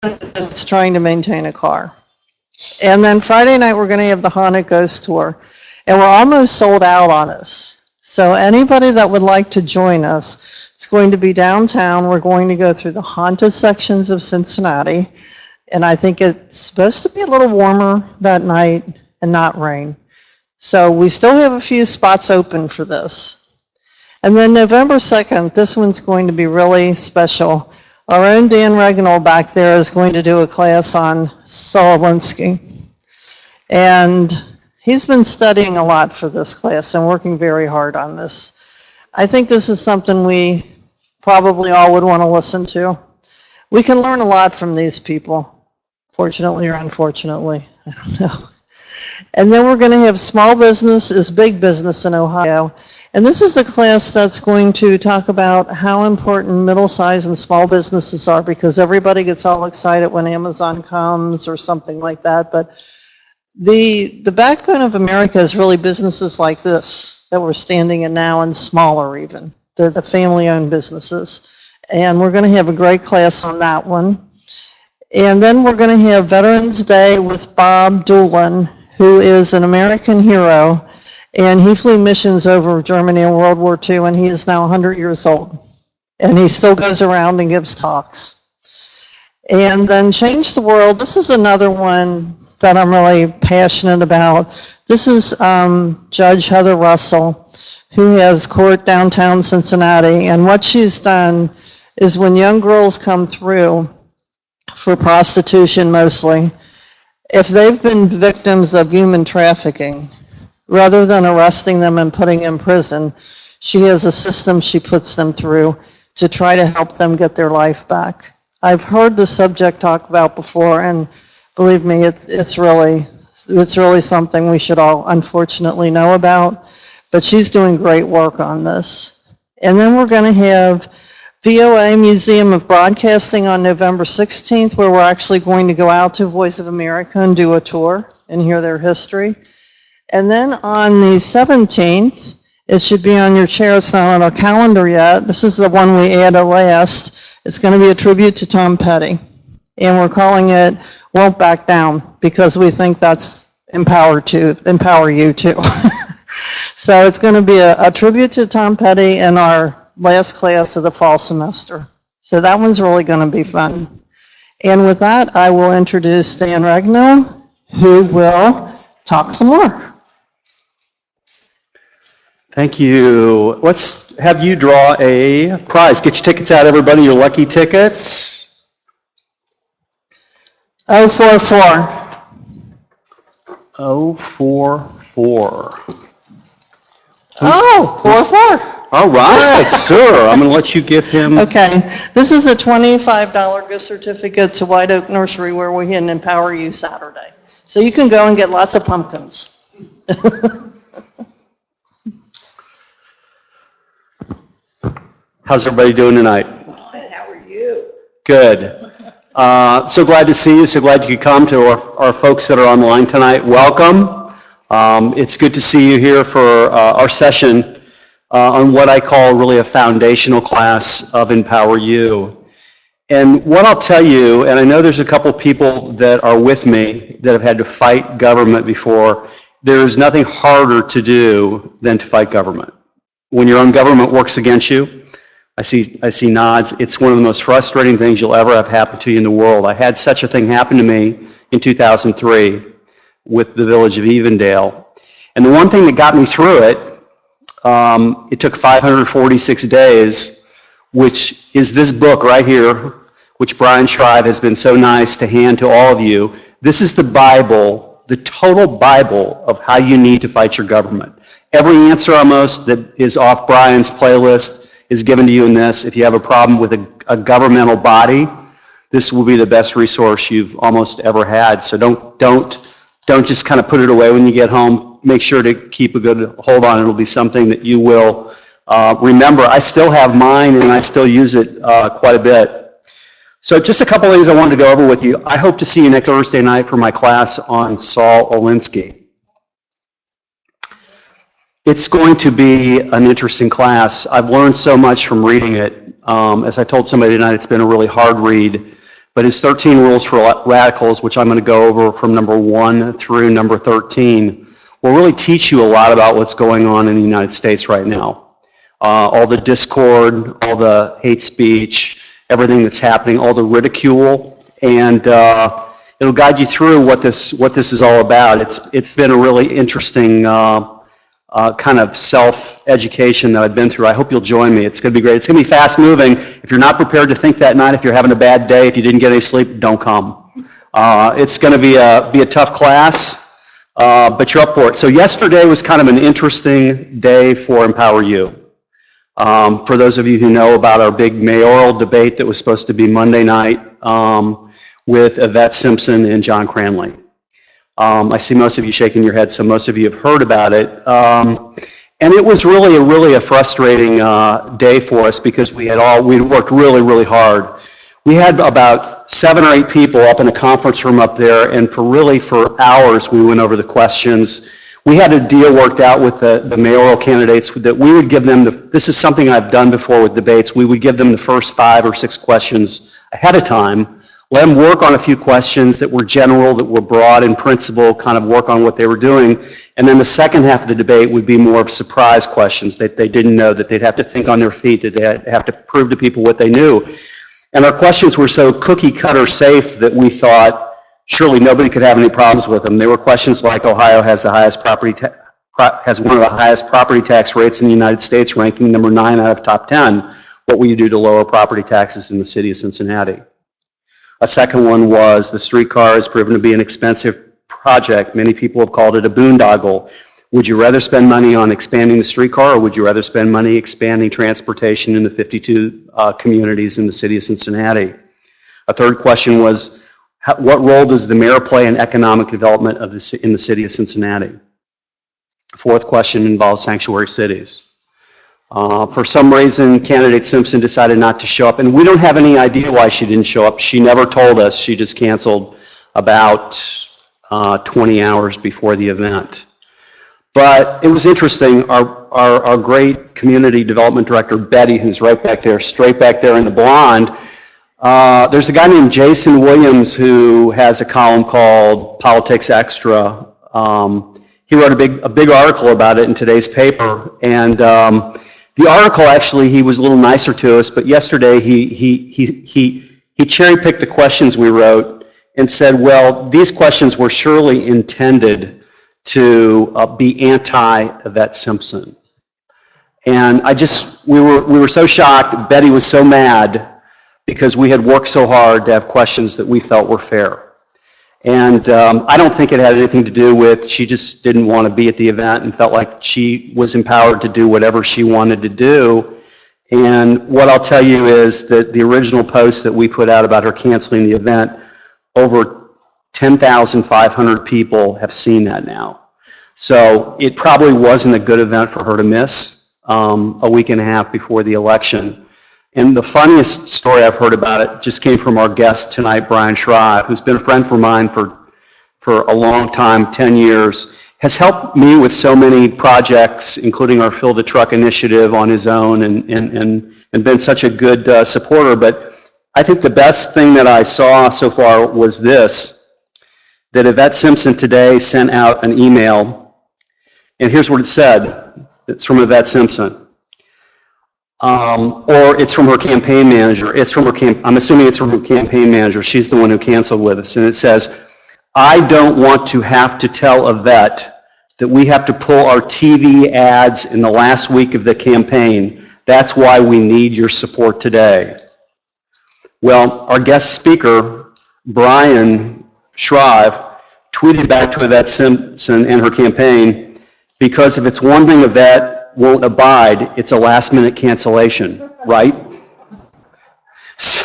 that's trying to maintain a car. And then Friday night, we're going to have the Haunted Ghost Tour. And we're almost sold out on this. So anybody that would like to join us, it's going to be downtown. We're going to go through the haunted sections of Cincinnati. And I think it's supposed to be a little warmer that night and not rain. So we still have a few spots open for this. And then November 2nd, this one's going to be really special. Our own Dan Regnall back there is going to do a class on Saul Alinsky. And he's been studying a lot for this class and working very hard on this. I think this is something we probably all would want to listen to. We can learn a lot from these people, fortunately or unfortunately, I don't know. And then we're going to have Small Business is Big Business in Ohio. And this is the class that's going to talk about how important middle-sized and small businesses are, because everybody gets all excited when Amazon comes or something like that. But the backbone of America is really businesses like this that we're standing in now, and smaller even. They're the family-owned businesses. And we're going to have a great class on that one. And then we're going to have Veterans Day with Bob Doolin, who is an American hero, and he flew missions over Germany in World War II, and he is now 100 years old. And he still goes around and gives talks. And then Change the World, this is another one that I'm really passionate about. This is Judge Heather Russell, who has court downtown Cincinnati, and what she's done is when young girls come through for prostitution mostly, if they've been victims of human trafficking, rather than arresting them and putting in prison, she has a system she puts them through to try to help them get their life back. I've heard the subject talked about before, and believe me, it's really something we should all unfortunately know about, but she's doing great work on this. And then we're going to have VOA Museum of Broadcasting on November 16th, where we're actually going to go out to Voice of America and do a tour and hear their history. And then on the 17th, it should be on your chair, it's not on our calendar yet. This is the one we added last. It's going to be a tribute to Tom Petty. And we're calling it Won't Back Down, because we think that's EmpowerU too. So it's going to be a tribute to Tom Petty in our last class of the fall semester. So that one's really going to be fun. And with that, I will introduce Dan Regnall, who will talk some more. Thank you. Let's have you draw a prize. Get your tickets out, everybody, your lucky tickets. 044. 044. Oh, 44. All right, sir. I'm going to let you give him. Okay. This is a $25 gift certificate to White Oak Nursery, where we had an EmpowerU Saturday. So you can go and get lots of pumpkins. How's everybody doing tonight? How are you? Good. So glad to see you. So glad you could come to our folks that are online tonight. Welcome. It's good to see you here for our session on what I call really a foundational class of EmpowerU. And what I'll tell you, and I know there's a couple people that are with me that have had to fight government before, there's nothing harder to do than to fight government. When your own government works against you, I see nods, it's one of the most frustrating things you'll ever have happen to you in the world. I had such a thing happen to me in 2003 with the village of Evendale. And the one thing that got me through it, it took 546 days, which is this book right here, which Brian Shrive has been so nice to hand to all of you. This is the Bible, the total Bible of how you need to fight your government. Every answer almost that is off Brian's playlist is given to you in this. If you have a problem with a governmental body, this will be the best resource you've almost ever had. So don't just kind of put it away when you get home. Make sure to keep a good hold on it. It'll be something that you will remember. I still have mine, and I still use it quite a bit. So just a couple of things I wanted to go over with you. I hope to see you next Thursday night for my class on Saul Alinsky. It's going to be an interesting class. I've learned so much from reading it. As I told somebody tonight, it's been a really hard read, But his 13 rules for radicals, which I'm going to go over from number 1 through number 13, will really teach you a lot about what's going on in the United States right now. All the discord, all the hate speech, everything that's happening, all the ridicule, and it'll guide you through what this is all about. It's been a really interesting kind of self-education that I've been through. I hope you'll join me. It's going to be great. It's going to be fast-moving. If you're not prepared to think that night, if you're having a bad day, if you didn't get any sleep, don't come. It's going to be a tough class, but you're up for it. So yesterday was kind of an interesting day for EmpowerU. For those of you who know about our big mayoral debate that was supposed to be Monday night with Yvette Simpson and John Cranley. I see most of you shaking your head, so most of you have heard about it. And it was really a frustrating day for us because we worked really hard. We had about 7 or 8 people up in the conference room up there, and for hours we went over the questions. We had a deal worked out with the mayoral candidates that we would give them this is something I've done before with debates, we would give them the first 5 or 6 questions ahead of time, let them work on a few questions that were general, that were broad in principle, kind of work on what they were doing, and then the second half of the debate would be more of surprise questions that they didn't know, that they'd have to think on their feet, that they'd have to prove to people what they knew. And our questions were so cookie-cutter safe that we thought, surely nobody could have any problems with them. They were questions like Ohio has one of the highest property tax rates in the United States, ranking number 9 out of top 10. What will you do to lower property taxes in the city of Cincinnati? A second one was the streetcar has proven to be an expensive project. Many people have called it a boondoggle. Would you rather spend money on expanding the streetcar, or would you rather spend money expanding transportation in the 52 communities in the city of Cincinnati? A third question was, what role does the mayor play in economic development in the city of Cincinnati? Fourth question involves sanctuary cities. For some reason, candidate Simpson decided not to show up, and we don't have any idea why she didn't show up. She never told us. She just canceled about 20 hours before the event. But it was interesting. Our great community development director, Betty, who's right back there, straight back there in the blonde, there's a guy named Jason Williams who has a column called Politics Extra. He wrote a big article about it in today's paper, and the article, actually, he was a little nicer to us, but yesterday he cherry-picked the questions we wrote and said, well, these questions were surely intended to be anti-Yvette Simpson. And we were so shocked. Betty was so mad because we had worked so hard to have questions that we felt were fair. And I don't think it had anything to do with she just didn't want to be at the event and felt like she was empowered to do whatever she wanted to do. And what I'll tell you is that the original post that we put out about her canceling the event, over 10,500 people have seen that now. So it probably wasn't a good event for her to miss a week and a half before the election. And the funniest story I've heard about it just came from our guest tonight, Brian Shrive, who's been a friend of mine for a long time, 10 years, has helped me with so many projects, including our Fill the Truck initiative on his own, and been such a good supporter. But I think the best thing that I saw so far was this, that Yvette Simpson today sent out an email, and here's what it said. It's from Yvette Simpson. Or it's from her campaign manager. I'm assuming it's from her campaign manager. She's the one who canceled with us. And it says, I don't want to have to tell Yvette that we have to pull our TV ads in the last week of the campaign. That's why we need your support today. Well, our guest speaker, Brian Shrive, tweeted back to Yvette Simpson and her campaign, because if it's one thing Yvette won't abide, it's a last-minute cancellation, right? So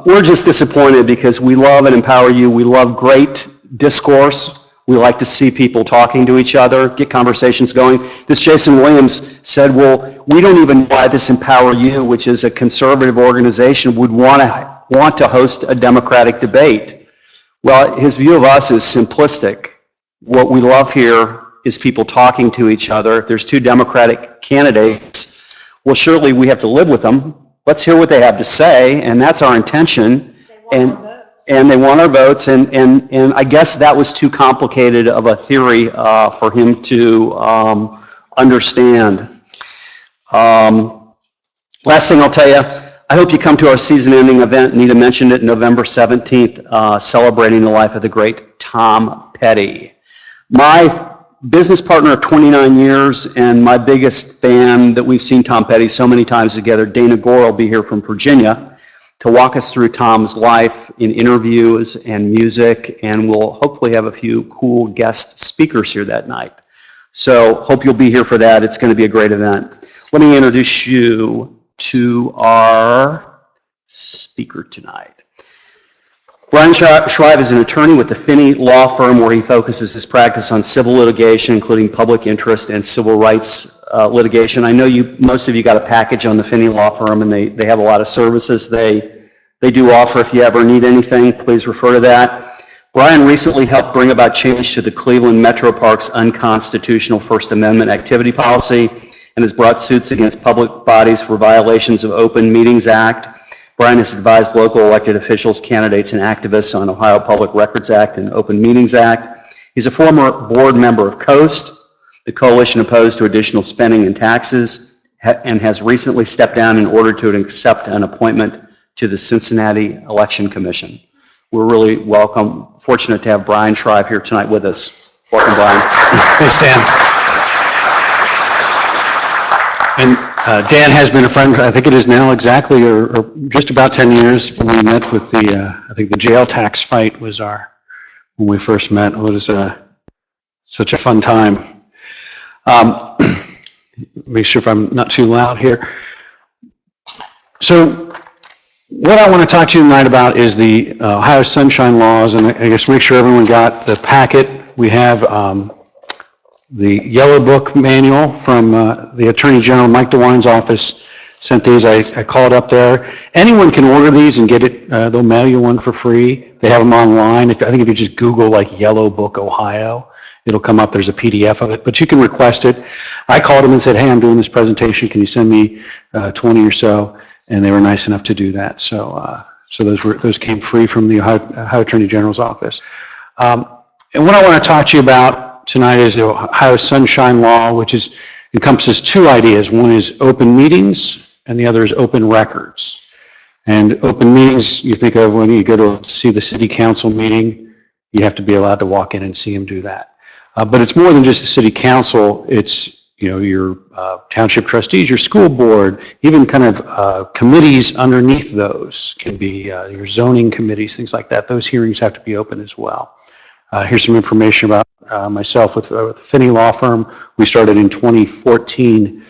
we're just disappointed because we love and empower you. We love great discourse. We like to see people talking to each other, get conversations going. This Jason Williams said, well, we don't even know why this EmpowerU, which is a conservative organization, would want to host a democratic debate. Well, his view of us is simplistic. What we love here is people talking to each other. If there's 2 Democratic candidates, well, surely we have to live with them. let's hear what they have to say, and that's our intention. And they want our votes, and I guess that was too complicated of a theory for him to understand. Last thing I'll tell you, I hope you come to our season-ending event. Nita mentioned it, November 17th, celebrating the life of the great Tom Petty. My business partner of 29 years and my biggest fan that we've seen Tom Petty so many times together, Dana Gore, will be here from Virginia to walk us through Tom's life in interviews and music, and we'll hopefully have a few cool guest speakers here that night. So hope you'll be here for that. It's going to be a great event. Let me introduce you to our speaker tonight. Brian Shrive is an attorney with the Finney Law Firm, where he focuses his practice on civil litigation, including public interest and civil rights litigation. I know most of you got a package on the Finney Law Firm, and they have a lot of services they do offer. If you ever need anything, please refer to that. Brian recently helped bring about change to the Cleveland Metro Park's unconstitutional First Amendment activity policy, and has brought suits against public bodies for violations of Open Meetings Act. Brian has advised local elected officials, candidates, and activists on Ohio Public Records Act and Open Meetings Act. He's a former board member of COAST, the coalition opposed to additional spending and taxes, and has recently stepped down in order to accept an appointment to the Cincinnati Election Commission. We're really fortunate to have Brian Shrive here tonight with us. Welcome, Brian. Thanks, Dan. And Dan has been a friend, I think it is now exactly, or just about 10 years when we met with I think the jail tax fight was when we first met. It was such a fun time. Make sure if I'm not too loud here. So what I want to talk to you tonight about is the Ohio Sunshine Laws, and I guess make sure everyone got the packet. We have the Yellow Book manual from the Attorney General Mike DeWine's office. Sent these. I called up there. Anyone can order these and get it. They'll mail you one for free. They have them online. I think if you just Google like Yellow Book Ohio, it'll come up. There's a PDF of it, but you can request it. I called them and said, "Hey, I'm doing this presentation. Can you send me 20 or so?" And they were nice enough to do that. So those came free from the Ohio Attorney General's office. And what I want to talk to you about tonight is the Ohio Sunshine Law, which encompasses two ideas. One is open meetings, and the other is open records. And open meetings, you think of when you go to see the city council meeting, you have to be allowed to walk in and see them do that. But it's more than just the city council. It's your township trustees, your school board, even kind of committees underneath those can be your zoning committees, things like that. Those hearings have to be open as well. Here's some information about myself with the Finney Law Firm. We started in 2014.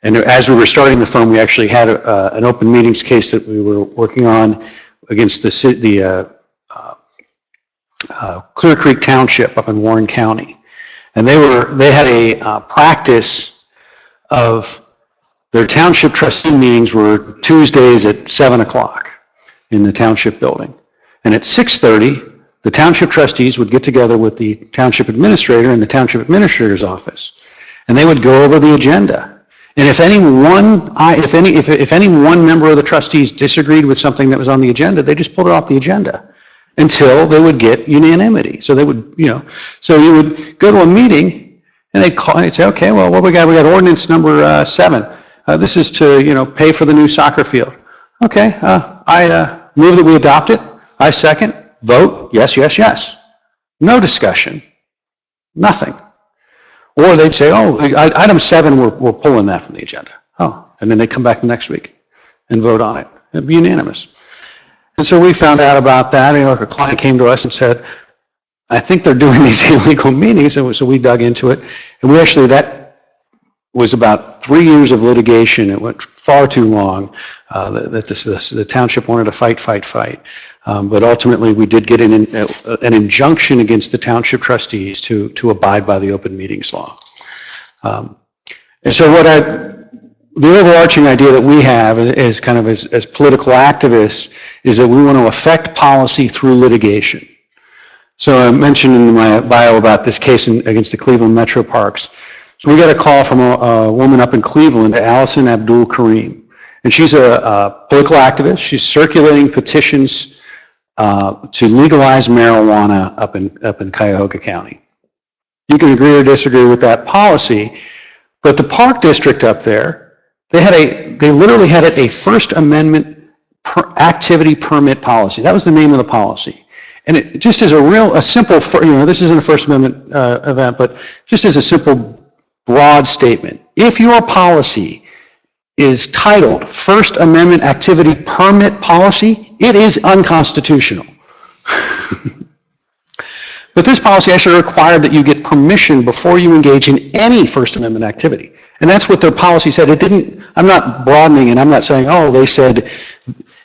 And as we were starting the firm, we actually had an open meetings case that we were working on against the Clear Creek Township up in Warren County. And they had a practice of their township trustee meetings were Tuesdays at 7 o'clock in the township building. And at 6:30, the township trustees would get together with the township administrator in the township administrator's office, and they would go over the agenda. And if any one member of the trustees disagreed with something that was on the agenda, they just pulled it off the agenda until they would get unanimity. So they would, so you would go to a meeting and they'd say, okay, well, what we got? We got ordinance number 7. This is to, pay for the new soccer field. Okay, I move that we adopt it. I second. Vote, yes, yes, yes. No discussion. Nothing. Or they'd say, oh, item 7, we're pulling that from the agenda. Oh, and then they come back the next week and vote on it. It'd be unanimous. And so we found out about that. A client came to us and said, I think they're doing these illegal meetings. And so we dug into it. And that was about 3 years of litigation. It went far too long. The township wanted to fight. But ultimately, we did get an injunction against the township trustees to abide by the open meetings law. And so the overarching idea that we have as kind of as political activists is that we want to affect policy through litigation. So I mentioned in my bio about this case against the Cleveland Metro Parks. So we got a call from a woman up in Cleveland, Allison Abdul Karim. And she's a political activist. She's circulating petitions to legalize marijuana up in Cuyahoga County. You can agree or disagree with that policy, but the Park District up there, they literally had a First Amendment activity permit policy. That was the name of the policy. And it just is a simple, this isn't a First Amendment event, but just as a simple, broad statement. If your policy is titled First Amendment Activity Permit Policy, it is unconstitutional. But this policy actually required that you get permission before you engage in any First Amendment activity. And that's what their policy said. It didn't, I'm not broadening and I'm not saying, oh, they said,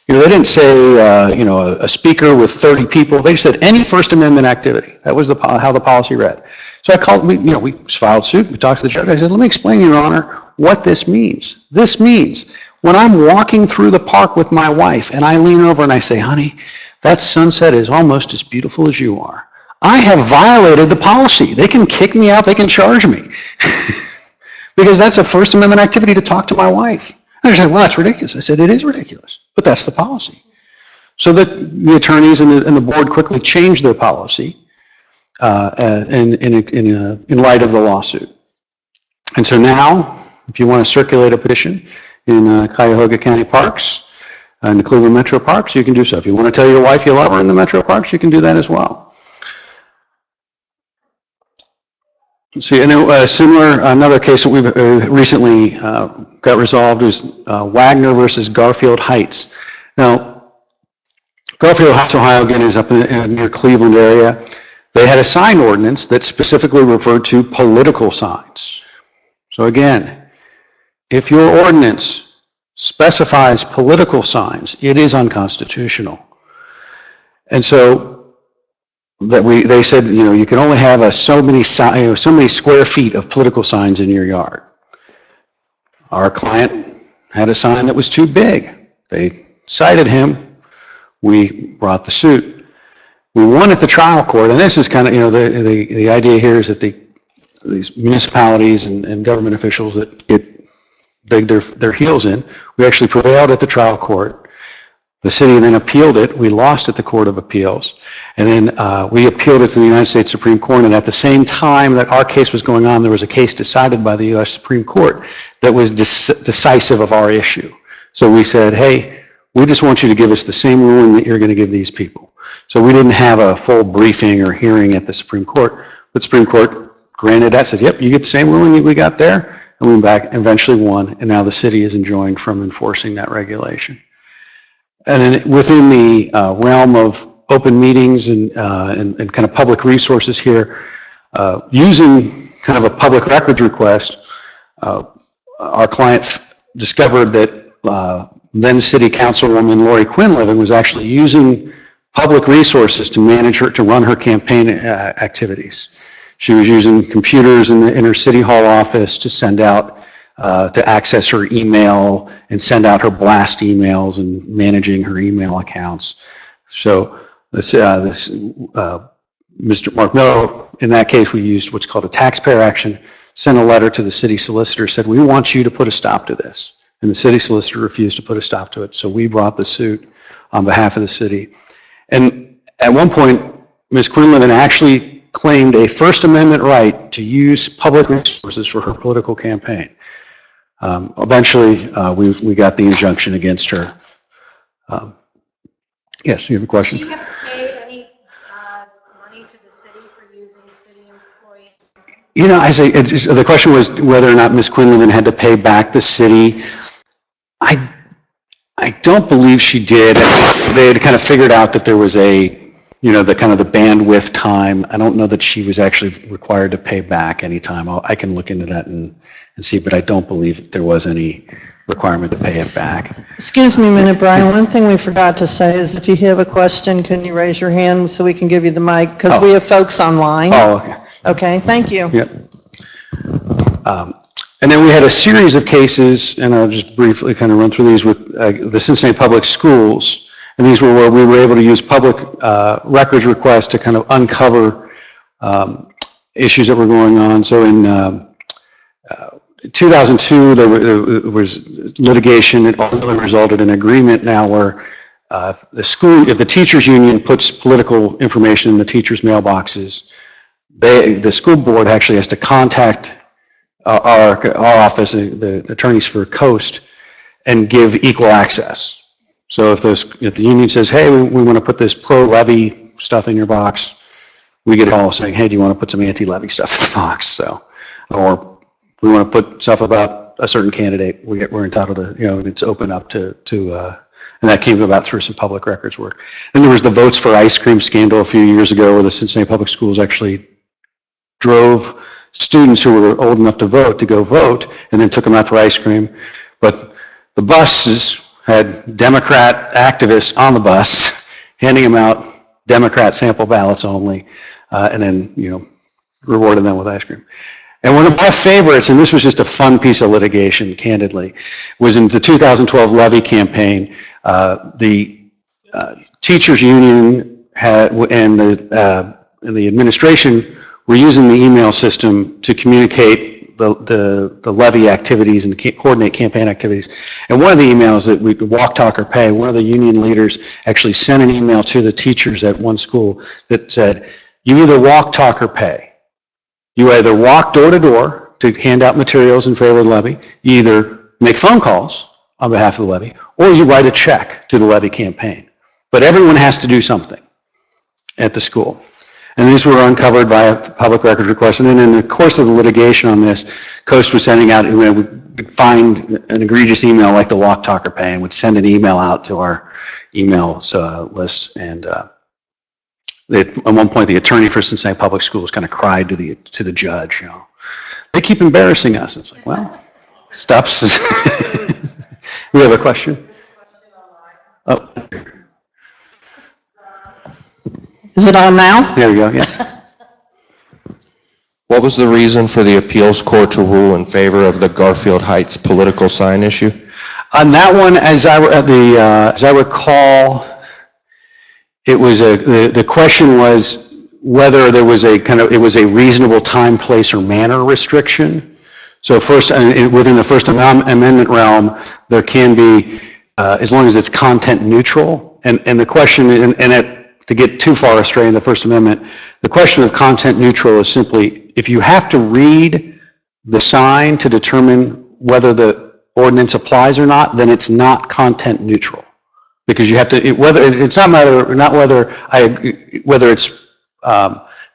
they didn't say, a speaker with 30 people. They said any First Amendment activity. That was how the policy read. So I called, we filed suit. We talked to the judge. I said, let me explain, Your Honor, what this means. This means when I'm walking through the park with my wife and I lean over and I say, honey, that sunset is almost as beautiful as you are. I have violated the policy. They can kick me out. They can charge me. Because that's a First Amendment activity to talk to my wife. And they said, well, that's ridiculous. I said, it is ridiculous, but that's the policy. So the attorneys and the board quickly changed their policy in light of the lawsuit. And so now, if you want to circulate a petition in Cuyahoga County Parks and the Cleveland Metro Parks, you can do so. If you want to tell your wife you love her in the Metro Parks, you can do that as well. See, and another case that we've recently got resolved is Wagner versus Garfield Heights. Now, Garfield Heights, Ohio, again, is up near Cleveland area. They had a sign ordinance that specifically referred to political signs. So again, if your ordinance specifies political signs, it is unconstitutional. And so they said, you can only have so many square feet of political signs in your yard. Our client had a sign that was too big. They cited him. We brought the suit. We won at the trial court, and this is kind of, the idea here is that these municipalities and government officials that dig their heels in, we actually prevailed at the trial court. The city then appealed it. We lost at the Court of Appeals. And then we appealed it to the United States Supreme Court. And at the same time that our case was going on, there was a case decided by the U.S. Supreme Court that was decisive of our issue. So we said, hey, we just want you to give us the same ruling that you're going to give these people. So we didn't have a full briefing or hearing at the Supreme Court. But the Supreme Court granted that, said, yep, you get the same ruling that we got there. And we went back and eventually won. And now the city is enjoined from enforcing that regulation. And then within the realm of open meetings and kind of public resources here, using kind of a public records request, our client discovered that then City Councilwoman Lori Quinlivan was actually using public resources to run her campaign activities. She was using computers in her City Hall office to send out to access her email and send out her blast emails and managing her email accounts. So Mr. Mark Miller, in that case, we used what's called a taxpayer action, sent a letter to the city solicitor, said, we want you to put a stop to this. And the city solicitor refused to put a stop to it. So we brought the suit on behalf of the city. And at one point, Ms. Quinlivan actually claimed a First Amendment right to use public resources for her political campaign. Eventually, we got the injunction against her. Yes, you have a question? Do you have to pay any money to the city for using city employees? The question was whether or not Ms. Quinlivan had to pay back the city. I don't believe she did. They had kind of figured out that there was the kind of the bandwidth time. I don't know that she was actually required to pay back any time. I can look into that and see, but I don't believe there was any requirement to pay it back. Excuse me a minute, Brian. One thing we forgot to say is if you have a question, can you raise your hand so we can give you the mic? Because we have folks online. Oh, okay. Okay, thank you. Yep. And then we had a series of cases, and I'll just briefly kind of run through these with the Cincinnati Public Schools. And these were where we were able to use public records requests to kind of uncover issues that were going on. So 2002, there was litigation. It ultimately resulted in an agreement now where if the teachers union puts political information in the teachers' mailboxes, the school board actually has to contact our office, the attorneys for Coast, and give equal access. So if the union says, hey, we want to put this pro-levy stuff in your box, we get a call saying, hey, do you want to put some anti-levy stuff in the box? So, or we want to put stuff about a certain candidate, we're entitled to, it's open up to and that came about through some public records work. And there was the votes for ice cream scandal a few years ago where the Cincinnati Public Schools actually drove students who were old enough to vote to go vote and then took them out for ice cream. But the buses had Democrat activists on the bus handing them out Democrat sample ballots only, and then, rewarding them with ice cream. And one of my favorites, and this was just a fun piece of litigation, candidly, was in the 2012 levy campaign. The teachers union and the administration were using the email system to communicate the levy activities and coordinate campaign activities. And one of the emails that we could walk, talk, or pay, one of the union leaders actually sent an email to the teachers at one school that said, you either walk, talk, or pay. You either walk door to door to hand out materials in favor of the levy, you either make phone calls on behalf of the levy, or you write a check to the levy campaign. But everyone has to do something at the school. And these were uncovered by a public records request. And then in the course of the litigation on this, Coast was sending out, we'd find an egregious email like the walk, talk, or pay, and would send an email out to our emails list. And at one point, the attorney for Cincinnati Public Schools kind of cried to the judge, they keep embarrassing us. It's like, well, stops. We have a question? Oh. Is it on now? There we go, yeah. What was the reason for the appeals court to rule in favor of the Garfield Heights political sign issue? On that one, as I recall, it was the question was whether there was it was a reasonable time, place, or manner restriction. So first, within the First Amendment realm, there can be, as long as it's content neutral, and the question, to get too far astray in the First Amendment, the question of content neutral is simply, if you have to read the sign to determine whether the ordinance applies or not, then it's not content neutral. Because you have to, whether it's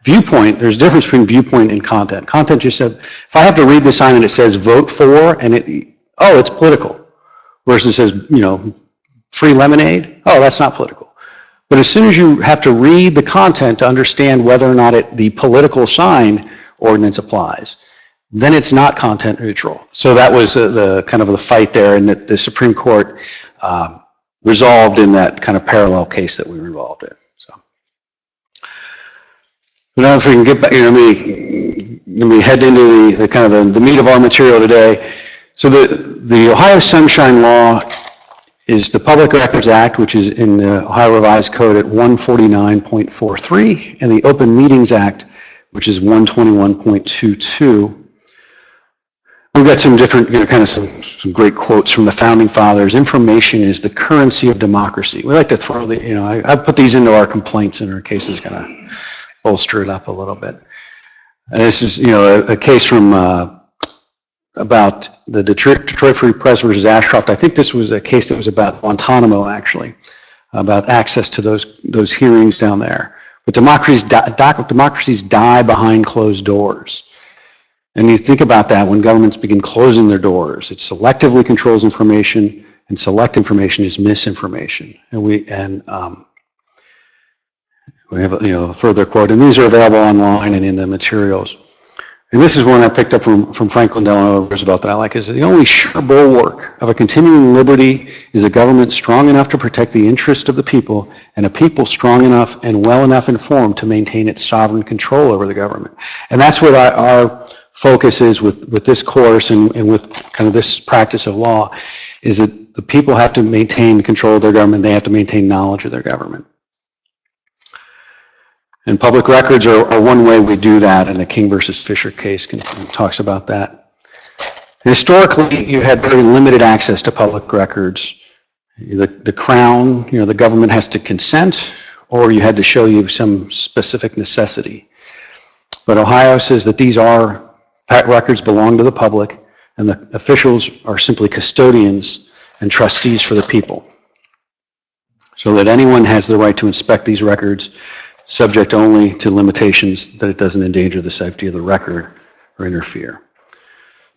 viewpoint, there's a difference between viewpoint and content. Content just said, if I have to read the sign and it says vote for, and it's political. Whereas it says, free lemonade, that's not political. But as soon as you have to read the content to understand whether or not the political sign ordinance applies, then it's not content neutral. So that was the kind of the fight there, and that the Supreme Court resolved in that kind of parallel case that we were involved in. So, now if we can get back, let me head into the kind of the meat of our material today. So the Ohio Sunshine Law is the Public Records Act, which is in the Ohio Revised Code at 149.43, and the Open Meetings Act, which is 121.22. We've got some different, kind of some great quotes from the Founding Fathers. Information is the currency of democracy. We like to throw I put these into our complaints in our cases, kind of bolster it up a little bit. And this is, a case from about the Detroit Free Press versus Ashcroft. I think this was a case that was about Guantanamo, actually, about access to those hearings down there. But democracies die behind closed doors. And you think about that when governments begin closing their doors. It selectively controls information, and select information is misinformation. And we have a further quote, and these are available online and in the materials. And this is one I picked up from Franklin Delano Roosevelt that I like, is the only sure bulwark of a continuing liberty is a government strong enough to protect the interest of the people, and a people strong enough and well enough informed to maintain its sovereign control over the government. And that's what our focus is with this course and with kind of this practice of law, is that the people have to maintain control of their government, they have to maintain knowledge of their government. And public records are one way we do that, and the King versus Fisher case talks about that. Historically, you had very limited access to public records. The Crown, the government has to consent, or you had to show you some specific necessity. But Ohio says that these records belong to the public, and the officials are simply custodians and trustees for the people. So that anyone has the right to inspect these records, subject only to limitations that it doesn't endanger the safety of the record or interfere.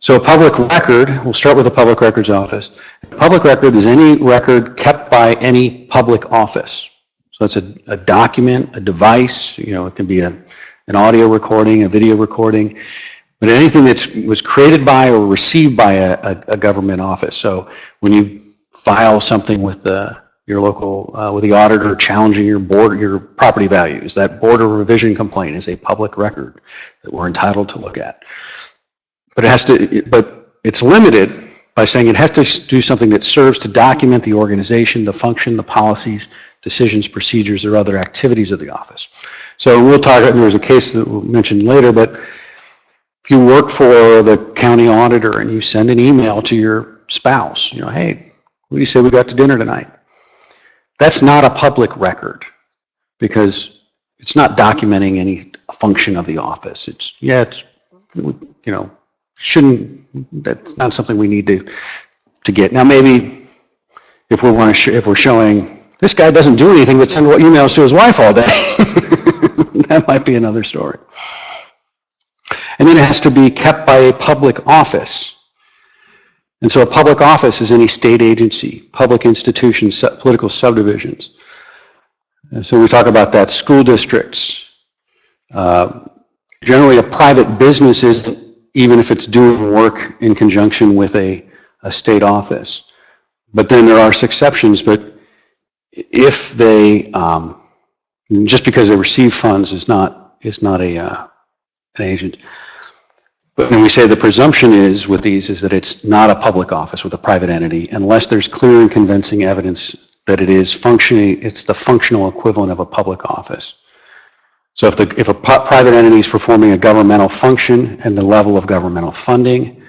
So a public record, we'll start with the Public Records Office. A public record is any record kept by any public office. So it's a document, a device, it can be an audio recording, a video recording, but anything that was created by or received by a government office. So when you file something with your local, with the auditor challenging your property values, that board of revision complaint is a public record that we're entitled to look at. But it's limited by saying it has to do something that serves to document the organization, the function, the policies, decisions, procedures, or other activities of the office. So we'll talk, there's a case that we'll mention later, but if you work for the county auditor and you send an email to your spouse, hey, what do you say we got to dinner tonight? That's not a public record because it's not documenting any function of the office. That's not something we need to get. Now maybe if we're showing this guy doesn't do anything but send emails to his wife all day, that might be another story. And then it has to be kept by a public office. And so a public office is any state agency, public institution, political subdivisions. And so we talk about that, school districts. Generally a private business isn't, even if it's doing work in conjunction with a state office. But then there are exceptions, but if they, just because they receive funds is not an agent. But when we say the presumption is with these is that it's not a public office with a private entity unless there's clear and convincing evidence that it's the functional equivalent of a public office. So if a private entity is performing a governmental function and the level of governmental funding,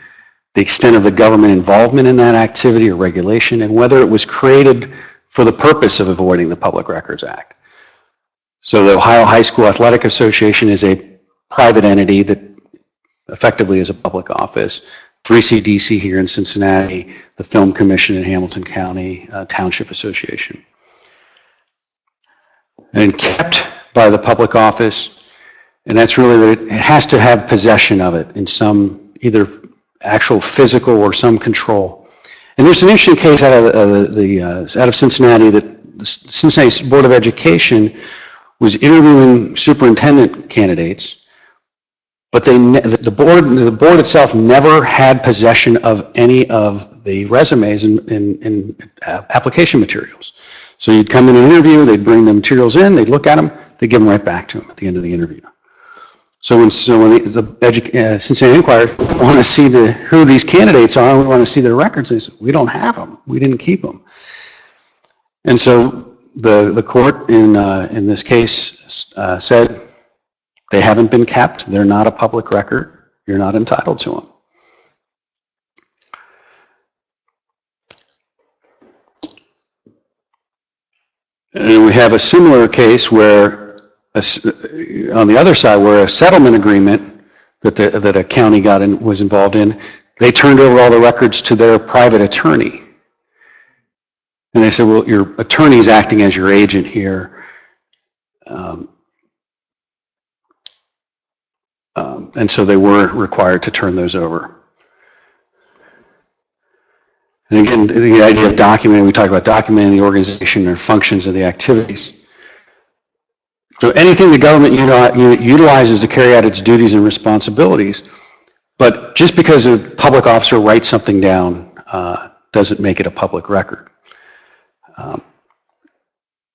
the extent of the government involvement in that activity or regulation, and whether it was created for the purpose of avoiding the Public Records Act. So the Ohio High School Athletic Association is a private entity that effectively is a public office. 3CDC here in Cincinnati, the Film Commission in Hamilton County, Township Association. And kept by the public office, and that's really that it has to have possession of it in some either actual physical or some control. And there's an interesting case out of Cincinnati that the Cincinnati Board of Education was interviewing superintendent candidates, but the board itself never had possession of any of the resumes and application materials. So you'd come in an interview, they'd bring the materials in, they'd look at them, they'd give them right back to them at the end of the interview. So when the Cincinnati Enquirer want to see who these candidates are, we want to see their records, they said, we don't have them, we didn't keep them. And so the court in this case said, they haven't been kept, they're not a public record, you're not entitled to them. And we have a similar case where, on the other side, where a settlement agreement that a county was involved in, they turned over all the records to their private attorney. And they said, well, your attorney's acting as your agent here. And so they were required to turn those over. And again, the idea of documenting, we talk about documenting the organization or functions of the activities. So anything the government utilizes to carry out its duties and responsibilities, but just because a public officer writes something down doesn't make it a public record. And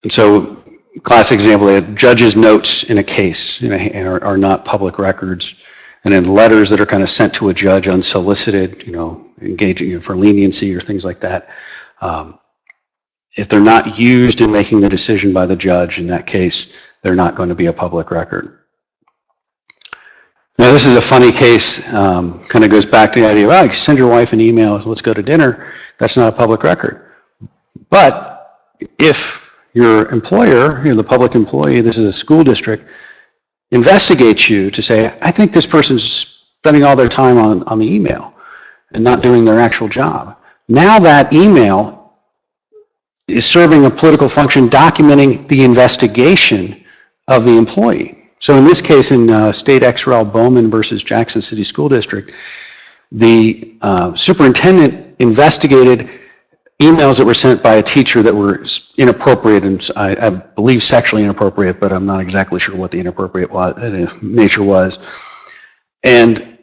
so, classic example, a judge's notes in a case are not public records. And then letters that are kind of sent to a judge unsolicited, engaging for leniency or things like that. If they're not used in making the decision by the judge in that case, they're not going to be a public record. Now, this is a funny case, kind of goes back to the idea of, oh, you send your wife an email, let's go to dinner. That's not a public record. But if your employer, the public employee, this is a school district, investigates you to say, I think this person's spending all their time on the email and not doing their actual job. Now that email is serving a political function documenting the investigation of the employee. So in this case, in State XRL Bowman versus Jackson City School District, the superintendent investigated emails that were sent by a teacher that were inappropriate and I believe sexually inappropriate, but I'm not exactly sure what the inappropriate nature was. And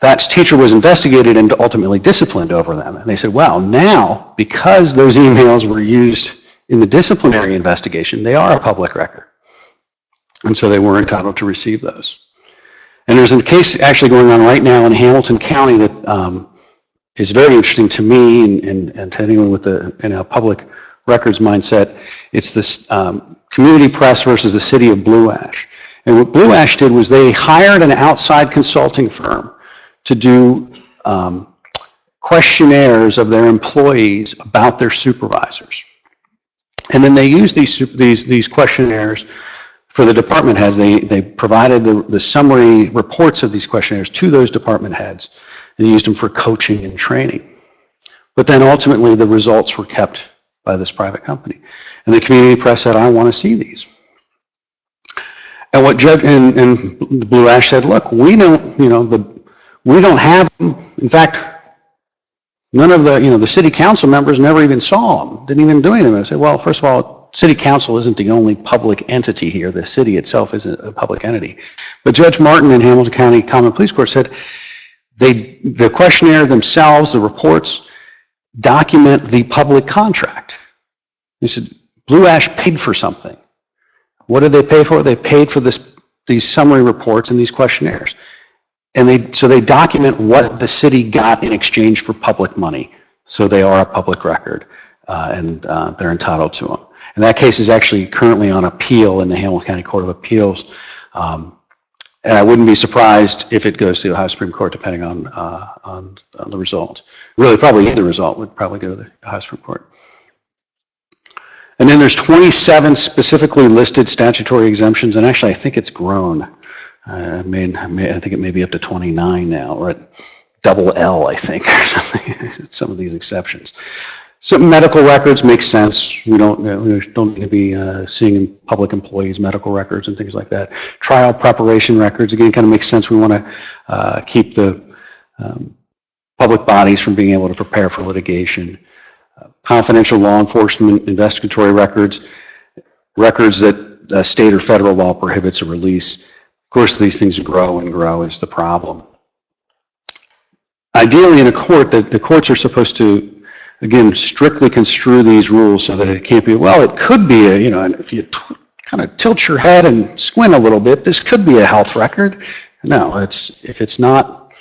that teacher was investigated and ultimately disciplined over them. And they said, well, now, because those emails were used in the disciplinary investigation, they are a public record. And so they were entitled to receive those. And there's a case actually going on right now in Hamilton County that is very interesting to me and to anyone with a public records mindset. It's this community press versus the city of Blue Ash. And what Blue Ash did was they hired an outside consulting firm to do questionnaires of their employees about their supervisors. And then they used these questionnaires for the department heads. They provided the summary reports of these questionnaires to those department heads and used them for coaching and training. But then ultimately the results were kept by this private company. And the community press said, I want to see these. And what Judge and Blue Ash said, look, we don't, we don't have them. In fact, none of the city council members never even saw them, didn't even do anything. I said, well, first of all, city council isn't the only public entity here. The city itself isn't a public entity. But Judge Martin in Hamilton County Common Pleas Court said, the questionnaire themselves, the reports, document the public contract. He said, Blue Ash paid for something. What did they pay for? They paid for these summary reports and these questionnaires. And so they document what the city got in exchange for public money. So they are a public record, and they're entitled to them. And that case is actually currently on appeal in the Hamilton County Court of Appeals. And I wouldn't be surprised if it goes to the Ohio Supreme Court, depending on the result. Really, probably either result would probably go to the Ohio Supreme Court. And then there's 27 specifically listed statutory exemptions, and actually I think it's grown. I think it may be up to 29 now, or at double L, I think, some of these exceptions. Some medical records make sense. We don't need to be seeing public employees' medical records and things like that. Trial preparation records, again, kind of makes sense. We want to keep the public bodies from being able to prepare for litigation. Confidential law enforcement investigatory records that state or federal law prohibits a release. Of course, these things grow and grow is the problem. Ideally, in a court, the courts are supposed to, again, strictly construe these rules so that it can't be, well, it could be if you kind of tilt your head and squint a little bit, this could be a health record. No, if it's not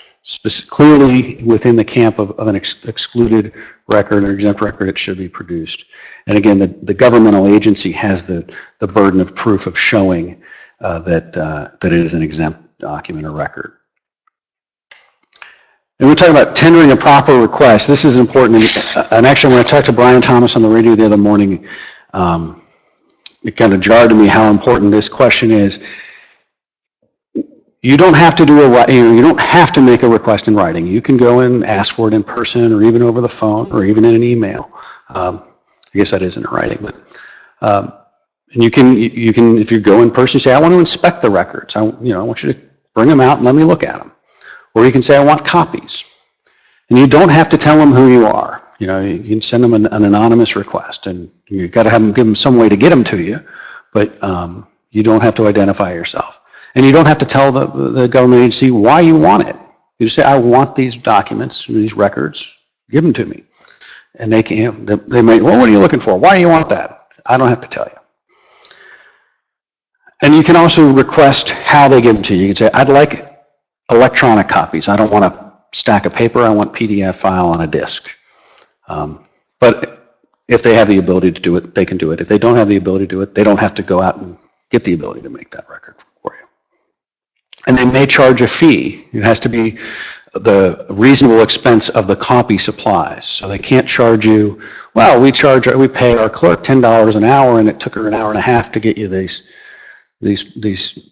clearly within the camp of an excluded record or exempt record, it should be produced. And again, the governmental agency has the burden of proof of showing that it is an exempt document or record. And we're talking about tendering a proper request. This is important. And actually, when I talked to Brian Thomas on the radio the other morning, it kind of jarred to me how important this question is. You don't have to you don't have to make a request in writing. You can go and ask for it in person, or even over the phone, or even in an email. I guess that isn't in writing, but and you can if you go in person, say, I want to inspect the records. I want you to bring them out and let me look at them. Or you can say, I want copies. And you don't have to tell them who you are. You can send them an anonymous request, and you've got to give them some way to get them to you, but you don't have to identify yourself. And you don't have to tell the government agency why you want it. You just say, I want these documents, these records, give them to me. And they may, well, what are you looking for? Why do you want that? I don't have to tell you. And you can also request how they give them to you. You can say, I'd like electronic copies. I don't want a stack of paper. I want PDF file on a disk. But if they have the ability to do it, they can do it. If they don't have the ability to do it, they don't have to go out and get the ability to make that record for you. And they may charge a fee. It has to be the reasonable expense of the copy supplies. So they can't charge you, well, we pay our clerk $10 an hour and it took her an hour and a half to get you these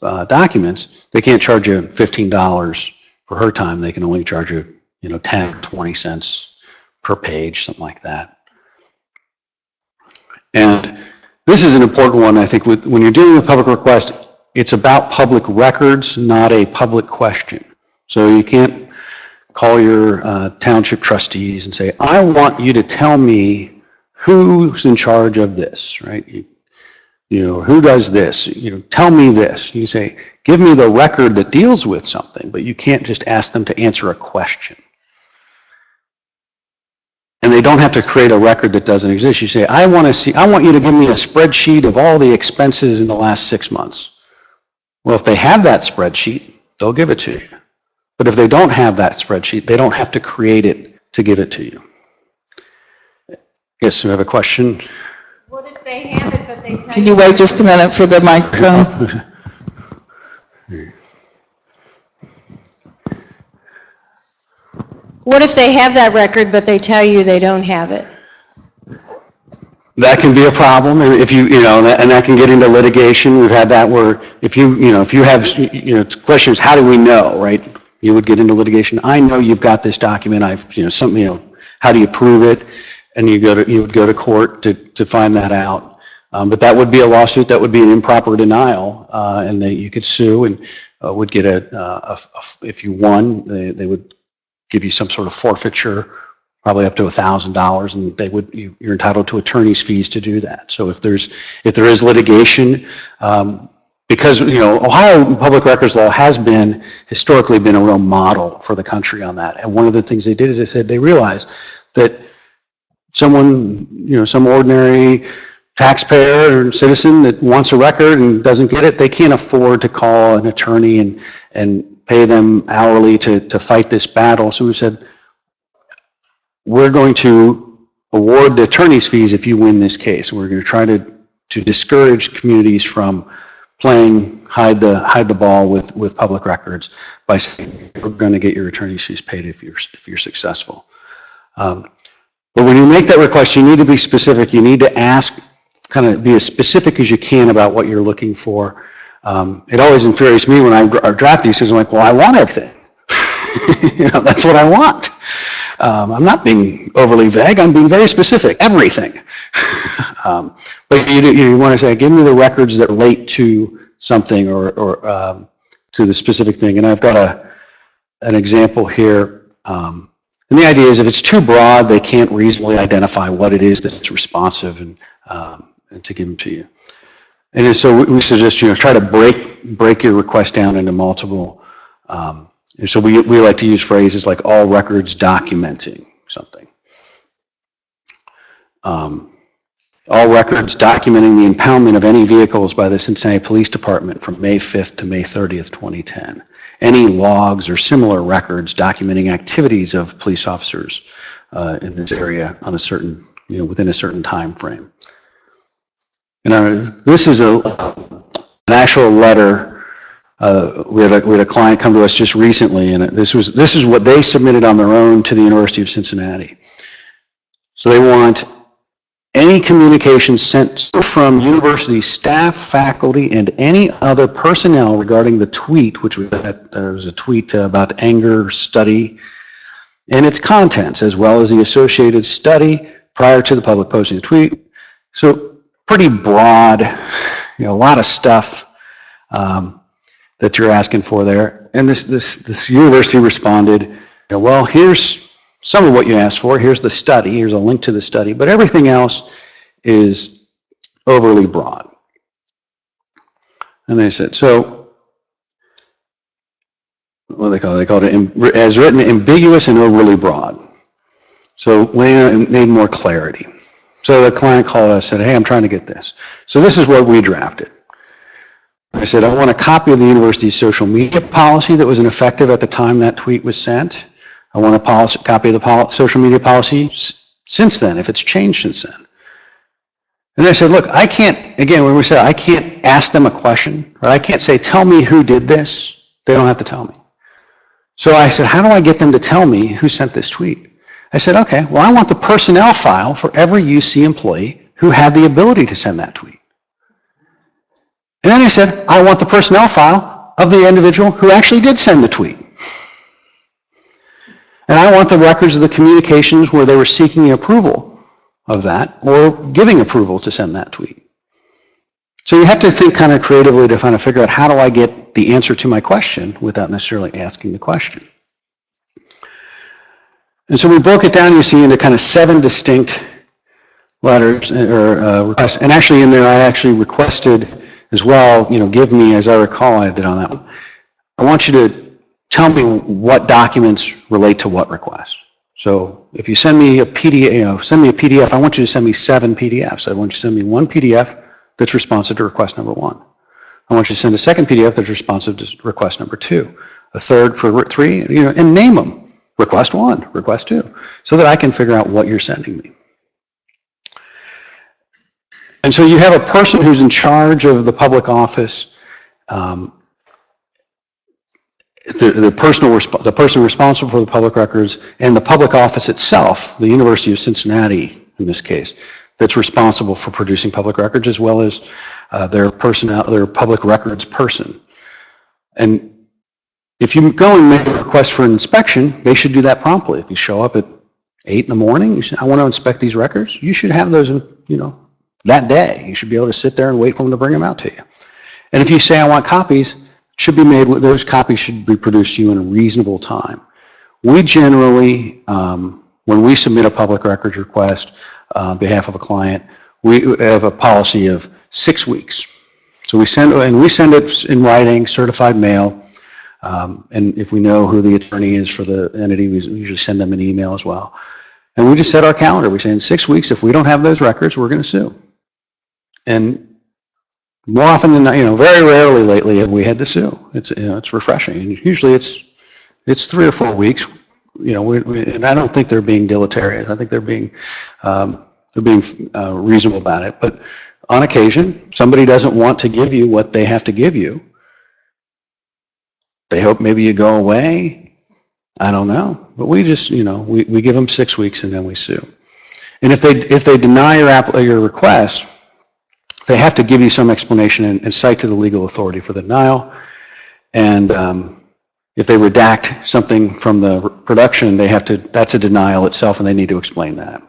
documents. They can't charge you $15 for her time. They can only charge you, 10, 20 cents per page, something like that. And this is an important one, I think, when you're dealing with public request, it's about public records, not a public question. So you can't call your township trustees and say, I want you to tell me who's in charge of this, right? Who does this? Tell me this. You say, give me the record that deals with something, but you can't just ask them to answer a question. And they don't have to create a record that doesn't exist. You say, I want you to give me a spreadsheet of all the expenses in the last 6 months. Well, if they have that spreadsheet, they'll give it to you. But if they don't have that spreadsheet, they don't have to create it to give it to you. Yes, you have a question? What if they have it, but they tell you? Can you wait just a minute for the microphone? What if they have that record, but they tell you they don't have it? That can be a problem, and if and that can get into litigation. We've had that where if you have, questions, how do we know, right? You would get into litigation. I know you've got this document. How do you prove it? And you would go to court to find that out. But that would be a lawsuit. That would be an improper denial, and you could sue and would get if you won, they would give you some sort of forfeiture, probably up to $1,000, and you're entitled to attorney's fees to do that. So if there is litigation, because Ohio public records law has historically been a real model for the country on that. And one of the things they did is they said they realized that someone, some ordinary taxpayer or citizen that wants a record and doesn't get it, they can't afford to call an attorney and pay them hourly to fight this battle. So we said, we're going to award the attorney's fees if you win this case. We're going to try to discourage communities from playing hide the ball with public records by saying we're going to get your attorney's fees paid if you're successful. But when you make that request, you need to be specific. You need to ask, kind of be as specific as you can about what you're looking for. It always infuriates me when I draft these, because I'm like, well, I want everything. That's what I want. I'm not being overly vague. I'm being very specific. Everything. But you want to say, give me the records that relate to something or to the specific thing. And I've got an example here. And the idea is, if it's too broad, they can't reasonably identify what it is that's responsive and to give them to you. And so we suggest try to break your request down into multiple. And so we like to use phrases like all records documenting something. All records documenting the impoundment of any vehicles by the Cincinnati Police Department from May 5th to May 30th, 2010. Any logs or similar records documenting activities of police officers in this area on a certain, within a certain time frame. And this is an actual letter. We had a client come to us just recently, and this is what they submitted on their own to the University of Cincinnati. So they want any communication sent from university staff, faculty, and any other personnel regarding the tweet, which was a tweet about anger study, and its contents, as well as the associated study prior to the public posting of the tweet. So pretty broad, a lot of stuff that you're asking for there. And this university responded, well, here's some of what you asked for. Here's the study. Here's a link to the study. But everything else is overly broad. And they said, so what do they call it? They called it, as written, ambiguous and overly broad. So we need more clarity. So the client called us and said, hey, I'm trying to get this. So this is what we drafted. I said, I want a copy of the university's social media policy that was ineffective at the time that tweet was sent. I want a copy of the social media policy since then, if it's changed since then. And I said, look, I can't, again, when we said I can't ask them a question, or I can't say, tell me who did this. They don't have to tell me. So I said, how do I get them to tell me who sent this tweet? I said, okay, well, I want the personnel file for every UC employee who had the ability to send that tweet. And then I said, I want the personnel file of the individual who actually did send the tweet. And I want the records of the communications where they were seeking approval of that or giving approval to send that tweet. So you have to think kind of creatively to kind of figure out how do I get the answer to my question without necessarily asking the question. And so we broke it down, you see, into kind of 7 distinct letters or requests. And actually in there I actually requested as well, give me, as I recall I did on that one, I want you to tell me what documents relate to what request. So if you send me a PDF, I want you to send me 7 PDFs. I want you to send me 1 PDF that's responsive to request number 1. I want you to send a second PDF that's responsive to request number 2, a third for 3, and name them. Request 1, request 2, so that I can figure out what you're sending me. And so you have a person who's in charge of the public office, the person responsible for the public records, and the public office itself, the University of Cincinnati in this case, that's responsible for producing public records, as well as their public records person. And if you go and make a request for an inspection, they should do that promptly. If you show up at 8 in the morning, you say, I want to inspect these records, you should have those, that day. You should be able to sit there and wait for them to bring them out to you. And if you say, I want copies, those copies should be produced to you in a reasonable time. We generally, when we submit a public records request on behalf of a client, we have a policy of 6 weeks. So we send it in writing, certified mail, and if we know who the attorney is for the entity, we usually send them an email as well. And we just set our calendar. We say in 6 weeks, if we don't have those records, we're going to sue. And more often than not, very rarely lately have we had to sue. It's refreshing. And usually it's 3 or 4 weeks. And I don't think they're being deleterious. I think they're being reasonable about it. But on occasion, somebody doesn't want to give you what they have to give you. They hope maybe you go away. I don't know. But we just, we give them 6 weeks and then we sue. And if they deny your request, they have to give you some explanation and cite to the legal authority for the denial. And if they redact something from the production, that's a denial itself, and they need to explain that.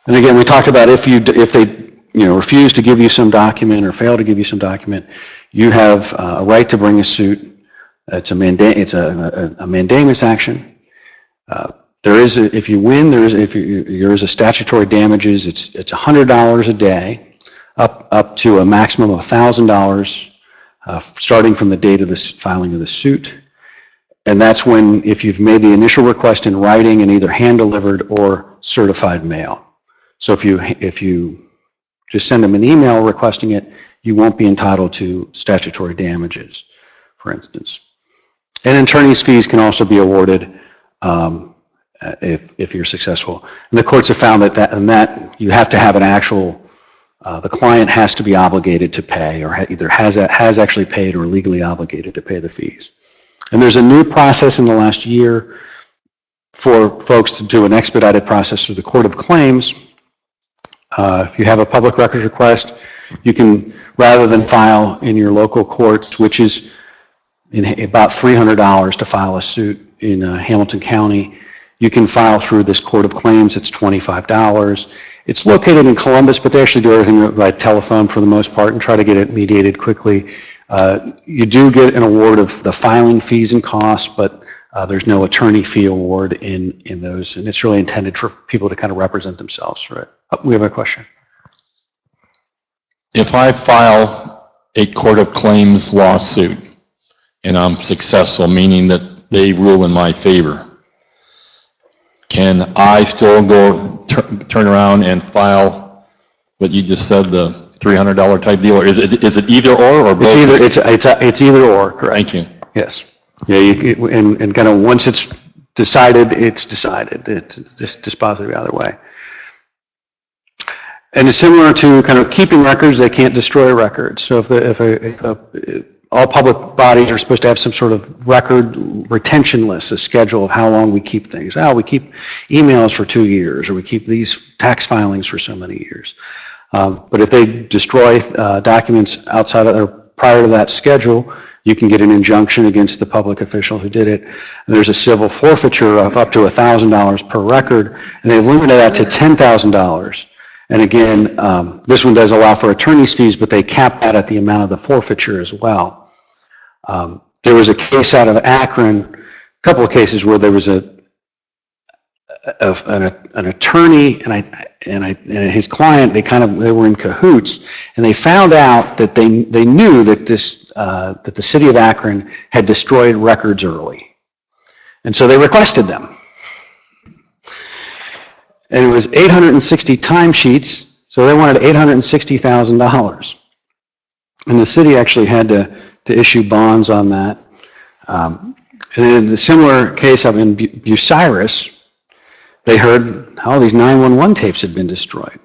And again, we talked about if they refuse to give you some document or fail to give you some document, you have a right to bring a suit. It's a mandamus action. If you win, there is a statutory damages. It's $100 a day, up to a maximum of $1,000, starting from the date of the filing of the suit. And that's when, if you've made the initial request in writing and either hand delivered or certified mail. So if you just send them an email requesting it, you won't be entitled to statutory damages, for instance. And attorney's fees can also be awarded if you're successful. And the courts have found that you have to have an actual, the client has to be obligated to pay, or either has actually paid or legally obligated to pay the fees. And there's a new process in the last year for folks to do an expedited process through the Court of Claims. If you have a public records request, you can, rather than file in your local courts, which is about $300 to file a suit in Hamilton County, you can file through this Court of Claims. It's $25. It's located in Columbus, but they actually do everything by telephone for the most part and try to get it mediated quickly. You do get an award of the filing fees and costs, but there's no attorney fee award in those, and it's really intended for people to kind of represent themselves. Right? Oh, we have a question. If I file a Court of Claims lawsuit and I'm successful, meaning that they rule in my favor, can I still go turn around and file what you just said, the $300 type deal, or is it either or both? It's either or, correct? Thank you. Yes. Yeah, and kind of once it's decided, it's decided. It's just dispositive either way. And it's similar to kind of keeping records, they can't destroy records. So if all public bodies are supposed to have some sort of record retention list, a schedule of how long we keep things. Oh, we keep emails for 2 years, or we keep these tax filings for so many years. But if they destroy documents outside of or prior to that schedule, you can get an injunction against the public official who did it. And there's a civil forfeiture of up to $1,000 per record, and they've limited that to $10,000. And again, this one does allow for attorney's fees, but they cap that at the amount of the forfeiture as well. There was a case out of Akron, a couple of cases where there was an attorney and his client. They were in cahoots, and they found out that they knew that that the city of Akron had destroyed records early, and so they requested them. And it was 860 timesheets, so they wanted $860,000. And the city actually had to issue bonds on that. And in a similar case up in Bucyrus, they heard how these 911 tapes had been destroyed.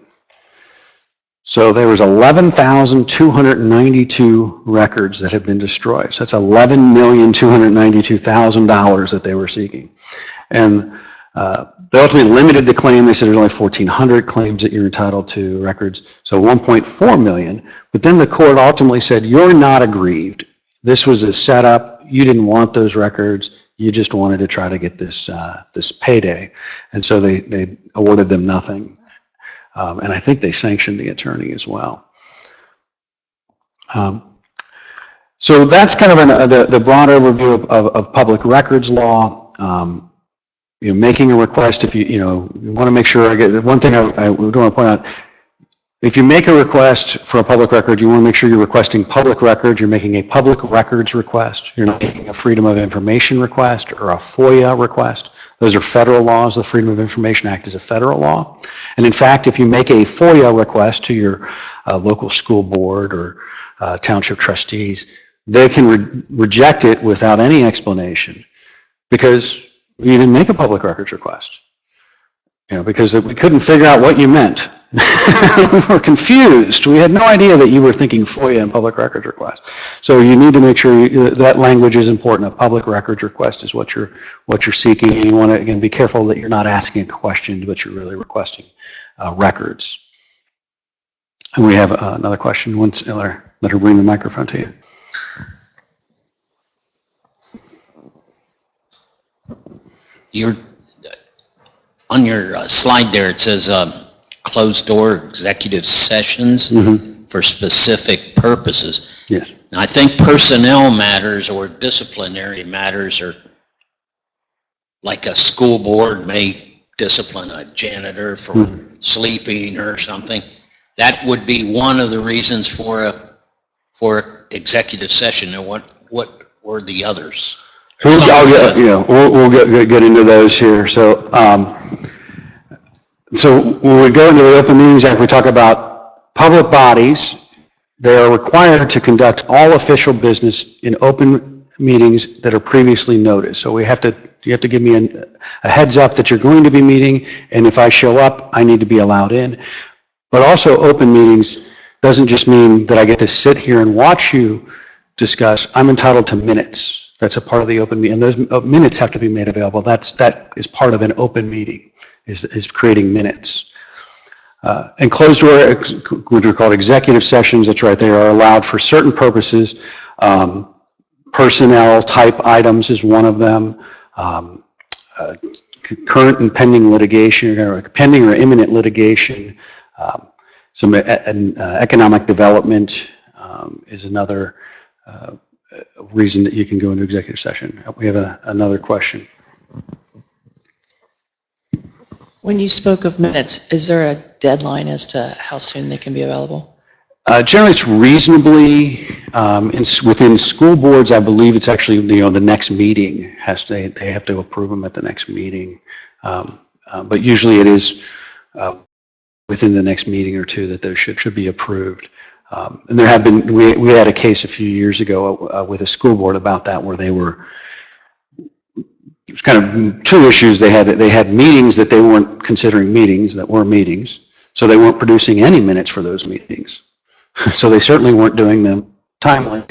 So there was 11,292 records that had been destroyed. So that's $11,292,000 that they were seeking. And they ultimately limited the claim. They said there's only 1,400 claims that you're entitled to records, so 1.4 million. But then the court ultimately said, you're not aggrieved. This was a setup. You didn't want those records. You just wanted to try to get this payday. And so they awarded them nothing. And I think they sanctioned the attorney as well. So that's kind of the broad overview of public records law. Making a request, if you want to make sure I get one thing I would want to point out. If you make a request for a public record, you want to make sure you're requesting public records. You're making a public records request. You're not making a Freedom of Information request or a FOIA request. Those are federal laws. The Freedom of Information Act is a federal law. And in fact, if you make a FOIA request to your local school board or township trustees, they can reject it without any explanation because you didn't make a public records request, because we couldn't figure out what you meant. We were confused. We had no idea that you were thinking FOIA and public records request. So you need to make sure that language is important. A public records request is what you're seeking, and you want to again be careful that you're not asking a question, but you're really requesting records. And we have another question. Let her bring the microphone to you. On your slide there, it says closed door executive sessions for specific purposes. Yes. Now, I think personnel matters or disciplinary matters are like a school board may discipline a janitor for sleeping or something. That would be one of the reasons for executive session. And what were the others? We'll get into those here. So when we go into the Open Meetings Act, we talk about public bodies. They are required to conduct all official business in open meetings that are previously noticed. So you have to give me a heads up that you're going to be meeting, and if I show up, I need to be allowed in. But also, open meetings doesn't just mean that I get to sit here and watch you discuss. I'm entitled to minutes. That's a part of the open meeting, and those minutes have to be made available. That is part of an open meeting, is creating minutes. And closed door, what are called executive sessions, that's right, they are allowed for certain purposes. Personnel type items is one of them. Current and pending litigation, or pending or imminent litigation. Some economic development is another reason that you can go into executive session. We have another question. When you spoke of minutes, is there a deadline as to how soon they can be available? Generally, it's reasonably within school boards. I believe it's actually the next meeting they have to approve them at the next meeting, but usually it is within the next meeting or two that those should be approved. And there have been, we had a case a few years ago with a school board about that, where it was kind of two issues. They had meetings that they weren't considering meetings that were meetings. So they weren't producing any minutes for those meetings. So they certainly weren't doing them timely.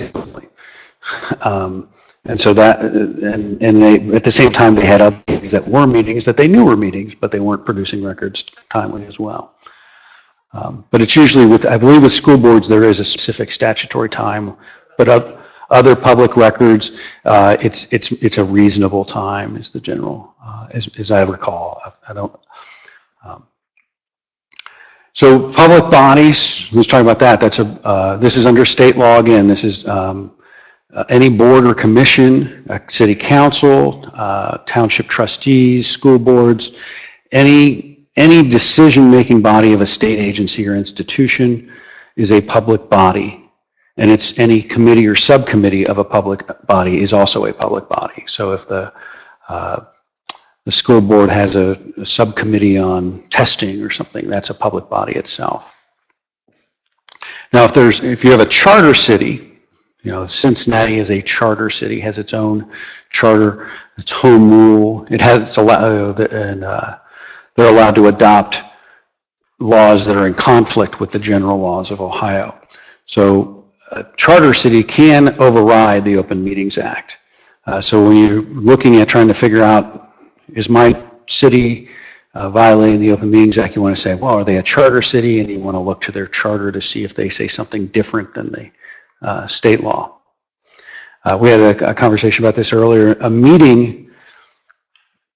And so that, and they, at the same time, they had other meetings that were meetings that they knew were meetings, but they weren't producing records timely as well. But it's usually with, I believe with school boards, there is a specific statutory time, but other public records, it's a reasonable time is the general, as I recall. I don't, so public bodies, let's talk about that. That's this is under state law again. This is any board or commission, city council, township trustees, school boards, any decision-making body of a state agency or institution is a public body, and it's any committee or subcommittee of a public body is also a public body. So if the school board has a subcommittee on testing or something, that's a public body itself. Now, if you have a charter city, you know, Cincinnati is a charter city, has its own charter, its home rule. It's allowed, and they're allowed to adopt laws that are in conflict with the general laws of Ohio. So a charter city can override the Open Meetings Act. So when you're looking at trying to figure out, is my city violating the Open Meetings Act, you want to say, well, are they a charter city? And you want to look to their charter to see if they say something different than the state law. We had a conversation about this earlier. A meeting,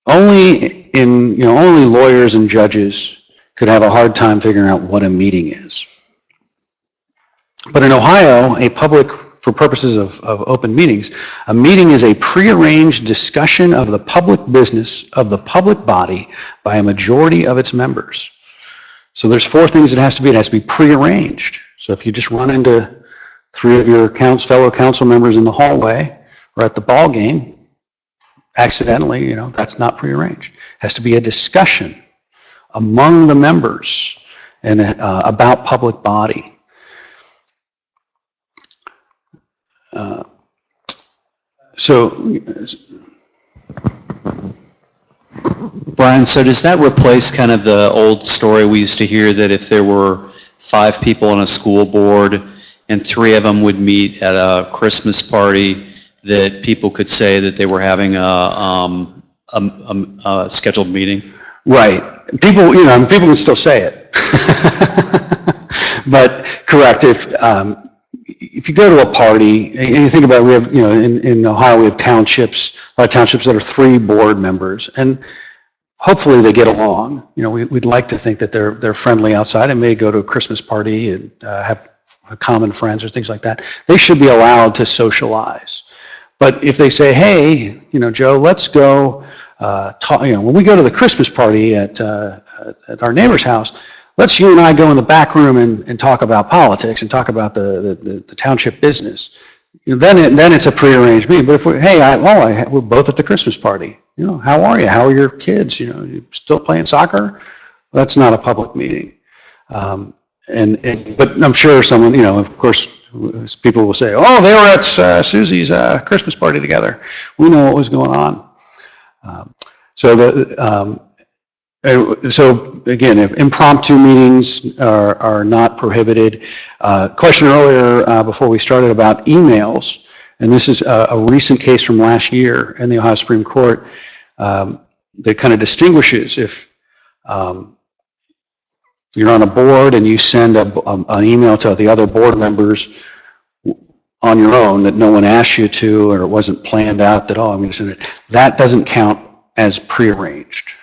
only lawyers and judges could have a hard time figuring out what a meeting is. But in Ohio, for purposes of open meetings, a meeting is a prearranged discussion of the public business of the public body by a majority of its members. So there's 4 things it has to be. It has to be prearranged. So if you just run into 3 of your fellow council members in the hallway or at the ball game, accidentally, that's not prearranged. It has to be a discussion among the members and about public body. Brian, so does that replace kind of the old story we used to hear that if there were 5 people on a school board and 3 of them would meet at a Christmas party, that people could say that they were having a scheduled meeting? Right. People can still say it. But correct, if you go to a party, and you think about, we have, in Ohio, we have townships, a lot of townships that are 3 board members, and hopefully they get along. We'd like to think that they're friendly outside and may go to a Christmas party and have common friends or things like that. They should be allowed to socialize. But if they say, hey, Joe, let's go talk, when we go to the Christmas party at our neighbor's house, let's you and I go in the back room and talk about politics and talk about the township business. Then it's a prearranged meeting. But if we're both at the Christmas party. How are you? How are your kids? You still playing soccer? That's not a public meeting. But I'm sure someone, of course, people will say, oh, they were at Susie's Christmas party together. We know what was going on. So again, impromptu meetings are not prohibited. Question earlier before we started about emails, and this is a recent case from last year in the Ohio Supreme Court that kind of distinguishes if you're on a board and you send an email to the other board members on your own that no one asked you to, or it wasn't planned out that, I'm going to send it. That doesn't count as prearranged.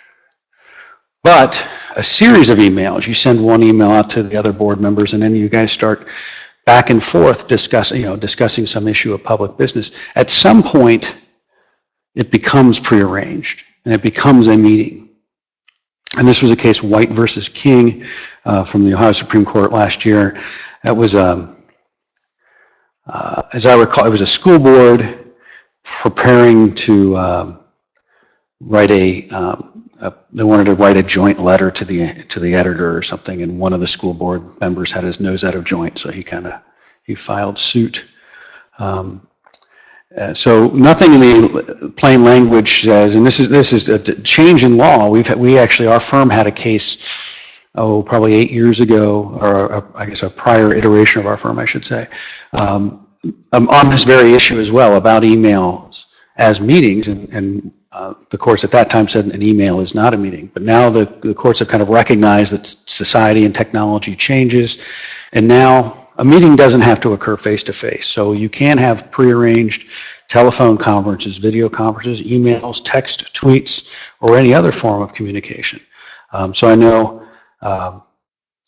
But a series of emails, you send one email out to the other board members, and then you guys start back and forth discussing some issue of public business. At some point, it becomes prearranged, and it becomes a meeting. And this was a case, White versus King, from the Ohio Supreme Court last year. That was, as I recall, it was a school board preparing to write they wanted to write a joint letter to the editor or something, and one of the school board members had his nose out of joint, so he filed suit. So nothing in the plain language says, and this is a change in law. We actually, our firm had a case probably 8 years ago, or I guess a prior iteration of our firm, I should say, on this very issue as well, about emails as meetings, and the courts at that time said an email is not a meeting. But now the courts have kind of recognized that society and technology changes, and now a meeting doesn't have to occur face-to-face. So you can have prearranged telephone conferences, video conferences, emails, text, tweets, or any other form of communication. So I know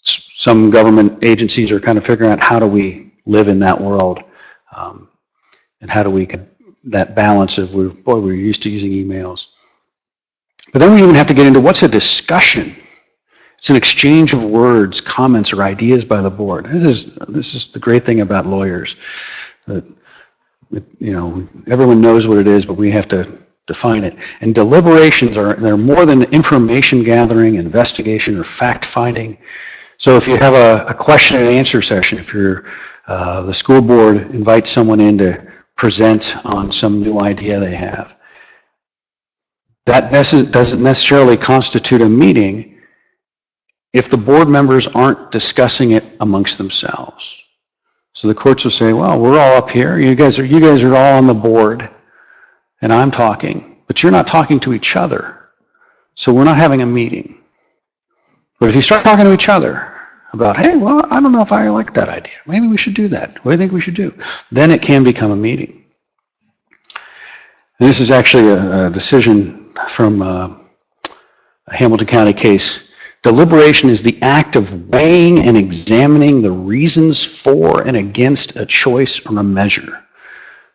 some government agencies are kind of figuring out how do we live in that world, and how do we that balance of we're used to using emails. But then we even have to get into what's a discussion. It's an exchange of words, comments, or ideas by the board. This is the great thing about lawyers. That, everyone knows what it is, but we have to define it. And deliberations they're more than information gathering, investigation, or fact finding. So if you have a question and answer session, if you're the school board invites someone in to present on some new idea they have, that doesn't necessarily constitute a meeting if the board members aren't discussing it amongst themselves. So the courts will say, well, we're all up here, you guys are all on the board, and I'm talking, but you're not talking to each other, so we're not having a meeting. But if you start talking to each other about, hey, well, I don't know if I like that idea, maybe we should do that, what do you think we should do? Then it can become a meeting. And this is actually a decision from a Hamilton County case. Deliberation is the act of weighing and examining the reasons for and against a choice or a measure.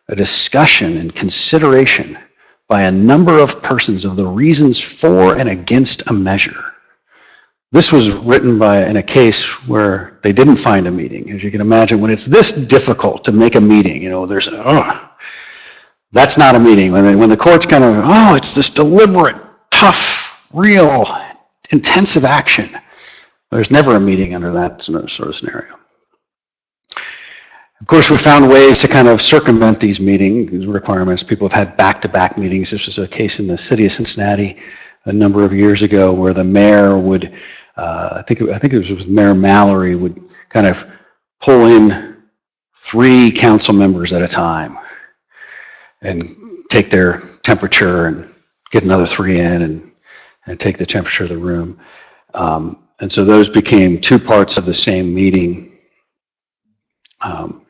A discussion and consideration by a number of persons of the reasons for and against a measure. This was written in a case where they didn't find a meeting. As you can imagine, when it's this difficult to make a meeting, that's not a meeting. When the court's kind of, it's this deliberate, tough, real, intensive action. There's never a meeting under that sort of scenario. Of course, we found ways to kind of circumvent these meeting requirements. People have had back-to-back meetings. This was a case in the city of Cincinnati a number of years ago where the mayor would, I think it was with Mayor Mallory, would kind of pull in 3 council members at a time and take their temperature and get another 3 in and take the temperature of the room. And so those became 2 parts of the same meeting. And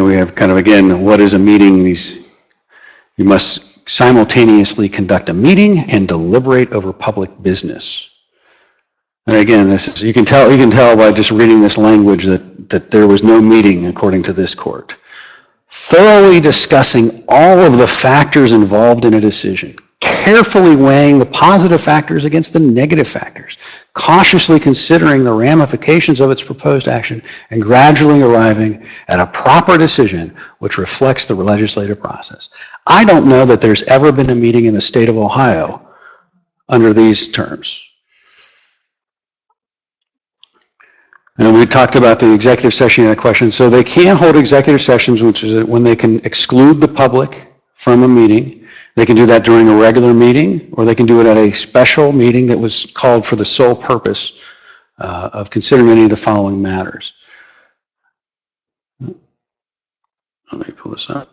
we have kind of, again, what is a meeting? You must simultaneously conduct a meeting and deliberate over public business. And again, you can tell by just reading this language that there was no meeting according to this court. Thoroughly discussing all of the factors involved in a decision, carefully weighing the positive factors against the negative factors, cautiously considering the ramifications of its proposed action, and gradually arriving at a proper decision which reflects the legislative process. I don't know that there's ever been a meeting in the state of Ohio under these terms. And we talked about the executive session in that question. So they can hold executive sessions, which is when they can exclude the public from a meeting. They can do that during a regular meeting, or they can do it at a special meeting that was called for the sole purpose of considering any of the following matters. Let me pull this up.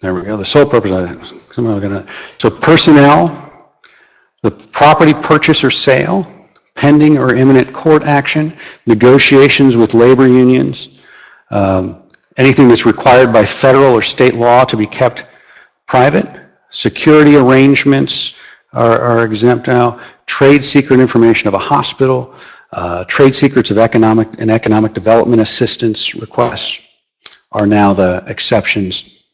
There we go. The sole purpose. So personnel, the property purchase or sale, pending or imminent court action, negotiations with labor unions, anything that's required by federal or state law to be kept private, security arrangements are exempt now, trade secret information of a hospital, trade secrets of economic development assistance requests are now the exceptions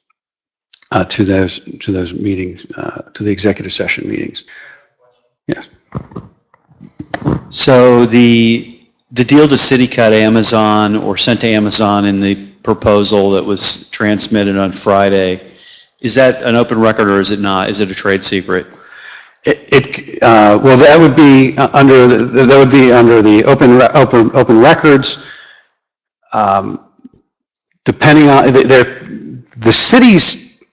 to those meetings, to the executive session meetings. Yes. So the deal the city cut Amazon or sent to Amazon in the proposal that was transmitted on Friday, is that an open record or is it not? Is it a trade secret? Well, that would be under the open records. Depending on the city's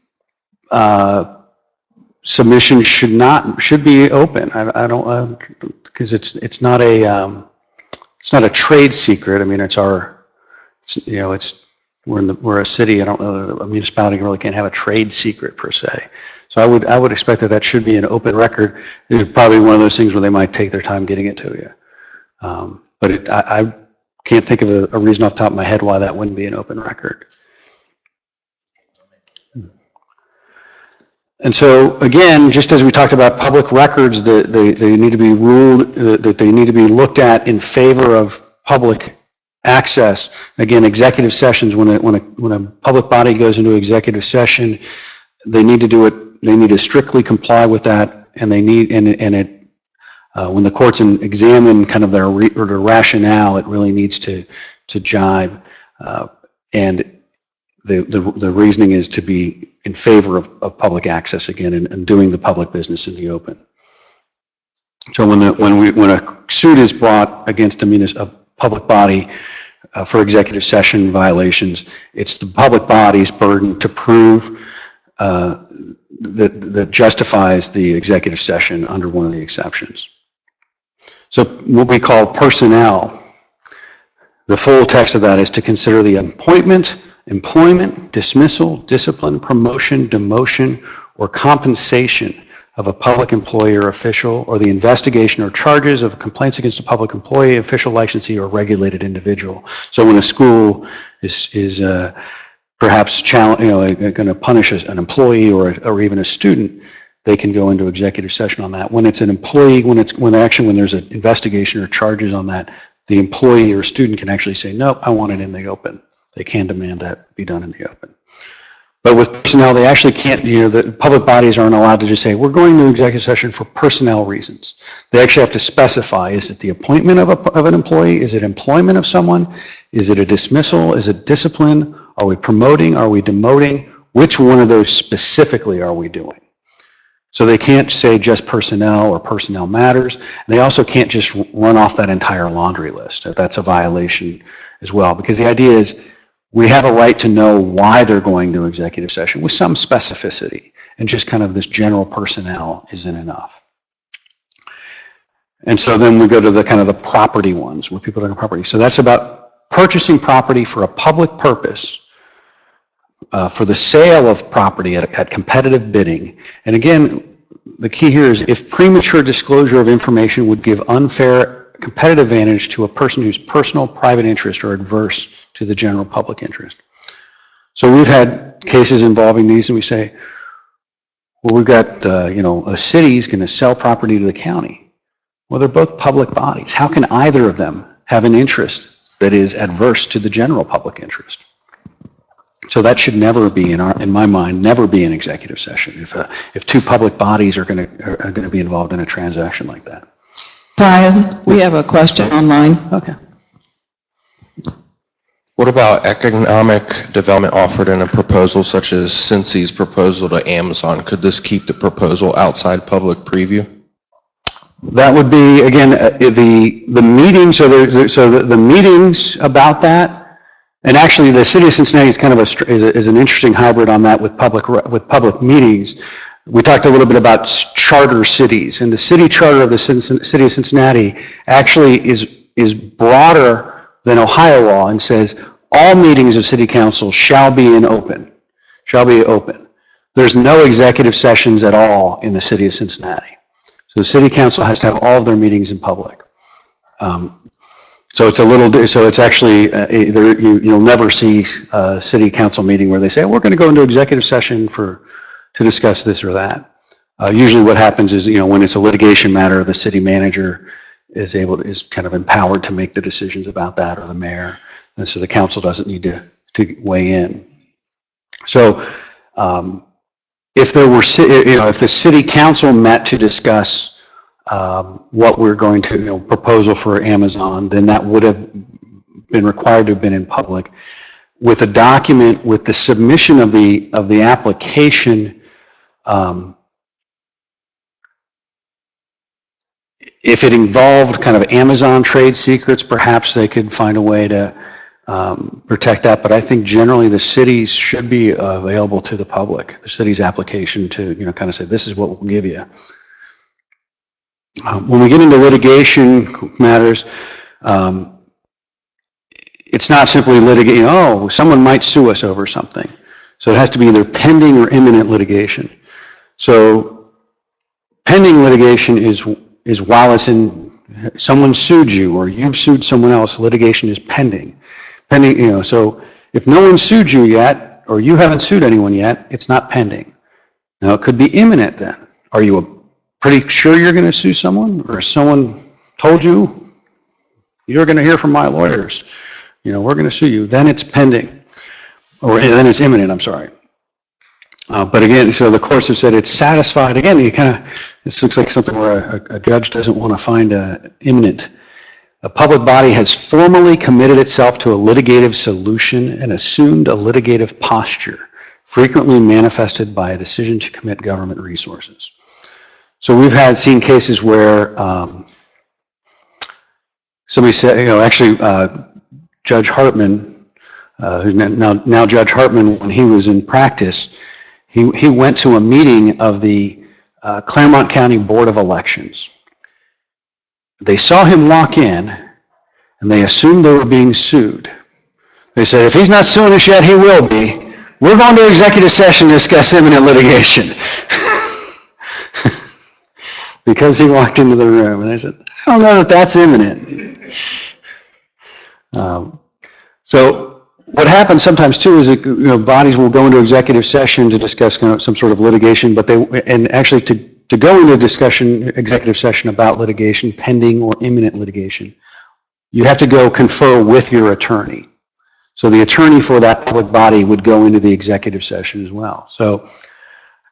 submissions should be open. I don't, because it's not a trade secret. I mean, we're a city. I don't know that a municipality really can't have a trade secret per se. So I would expect that should be an open record. It's probably one of those things where they might take their time getting it to you. But I can't think of a reason off the top of my head why that wouldn't be an open record. And so again, just as we talked about public records, that they need to be ruled, that they need to be looked at in favor of public access. Again, executive sessions, when a public body goes into executive session, they need to do it. They need to strictly comply with that, and they need when the courts examine kind of their rationale, it really needs to jibe, and the reasoning is to be in favor of public access again and doing the public business in the open. So when a suit is brought against a public body for executive session violations, it's the public body's burden to prove that justifies the executive session under one of the exceptions. So what we call personnel, the full text of that is to consider the appointment, employment, dismissal, discipline, promotion, demotion, or compensation of a public employee or official, or the investigation or charges of complaints against a public employee, official licensee, or regulated individual. So when a school is perhaps going to punish an employee or even a student, they can go into executive session on that. When it's an employee, when there's an investigation or charges on that, the employee or student can actually say, nope, I want it in the open. They can demand that be done in the open. But with personnel, they actually can't, the public bodies aren't allowed to just say, we're going to executive session for personnel reasons. They actually have to specify, is it the appointment of an employee? Is it employment of someone? Is it a dismissal? Is it discipline? Are we promoting? Are we demoting? Which one of those specifically are we doing? So they can't say just personnel or personnel matters. And they also can't just run off that entire laundry list. That's a violation as well, because the idea is we have a right to know why they're going to executive session with some specificity, and just kind of this general personnel isn't enough. And so then we go to the kind of the property ones, where people are property. So that's about purchasing property for a public purpose, for the sale of property at competitive bidding. And again, the key here is if premature disclosure of information would give unfair competitive advantage to a person whose personal private interest are adverse to the general public interest. So we've had cases involving these, and we say, well, we've got, a city's going to sell property to the county. Well, they're both public bodies. How can either of them have an interest that is adverse to the general public interest? So that should never be, in my mind, never be an executive session if two public bodies are going to be involved in a transaction like that. Brian, we have a question online. Okay. What about economic development offered in a proposal such as Cincy's proposal to Amazon? Could this keep the proposal outside public preview? That would be, again, the meetings, so the meetings about that, and actually the city of Cincinnati is kind of is an interesting hybrid on that with public meetings. We talked a little bit about charter cities, and the city charter of the city of Cincinnati actually is broader than Ohio law and says all meetings of city council shall be open. There's no executive sessions at all in the city of Cincinnati. So the city council has to have all of their meetings in public. So it's actually, you'll never see a city council meeting where they say, we're going to go into executive session to discuss this or that. Usually what happens is, when it's a litigation matter, the city manager is kind of empowered to make the decisions about that, or the mayor. And so the council doesn't need to weigh in. So if the city council met to discuss what we're going to, proposal for Amazon, then that would have been required to have been in public. With a document, with the submission of the application, if it involved kind of Amazon trade secrets, perhaps they could find a way to protect that, but I think generally the cities should be available to the public, the city's application to, kind of say, this is what we'll give you. When we get into litigation matters, it's not simply litigating, oh, someone might sue us over something. So it has to be either pending or imminent litigation. So pending litigation is while it's in, someone sued you or you've sued someone else, litigation is pending. Pending, so if no one sued you yet or you haven't sued anyone yet, it's not pending. Now it could be imminent then. Are you pretty sure you're going to sue someone, or someone told you you're going to hear from my lawyers? We're going to sue you. Then it's pending, or then it's imminent. I'm sorry. But again, so the courts have said it's satisfied. Again, this looks like something where a judge doesn't want to find imminent. A public body has formally committed itself to a litigative solution and assumed a litigative posture, frequently manifested by a decision to commit government resources. So we've seen cases where somebody said, actually, Judge Hartman, who's now Judge Hartman, when he was in practice, he went to a meeting of the Claremont County Board of Elections. They saw him walk in, and they assumed they were being sued. They said, if he's not suing us yet, he will be. We're going to executive session to discuss imminent litigation. Because he walked into the room, and they said, I don't know that that's imminent. So what happens sometimes too is that bodies will go into executive session to discuss some sort of litigation, but actually to go into executive session about litigation, pending or imminent litigation, you have to go confer with your attorney. So the attorney for that public body would go into the executive session as well. So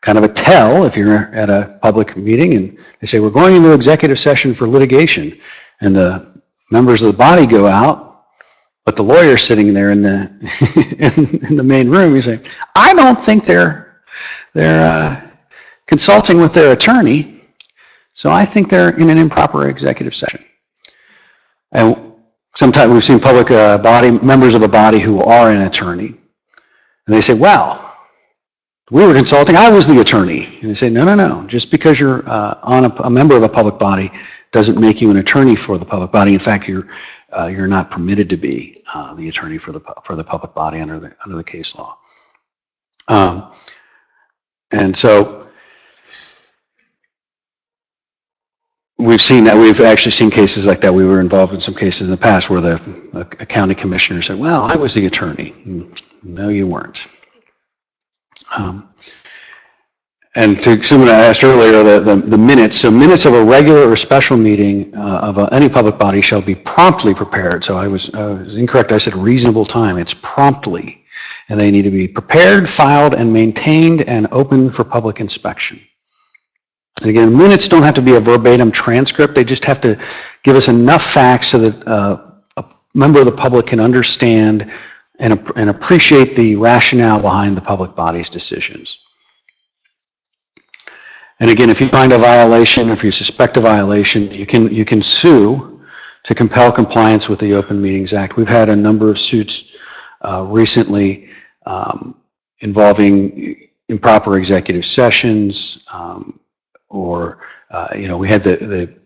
kind of a tell if you're at a public meeting and they say, we're going into executive session for litigation, and the members of the body go out, but the lawyer's sitting there in the in the main room. You say, I don't think they're consulting with their attorney, so I think they're in an improper executive session. And sometimes we've seen public members of a body who are an attorney, and they say, well, we were consulting, I was the attorney. And they say, no. Just because you're a member of a public body doesn't make you an attorney for the public body. In fact, you're not permitted to be the attorney for the public body under the case law. And so we've seen that. We've actually seen cases like that. We were involved in some cases in the past where a county commissioner said, well, I was the attorney. No, you weren't. And to someone I asked earlier, the minutes, so minutes of a regular or special meeting of any public body shall be promptly prepared. So I was incorrect. I said reasonable time. It's promptly. And they need to be prepared, filed, and maintained and open for public inspection. And again, minutes don't have to be a verbatim transcript. They just have to give us enough facts so that a member of the public can understand and appreciate the rationale behind the public body's decisions. And again, if you find a violation, if you suspect a violation, you can sue to compel compliance with the Open Meetings Act. We've had a number of suits recently involving improper executive sessions, or we had the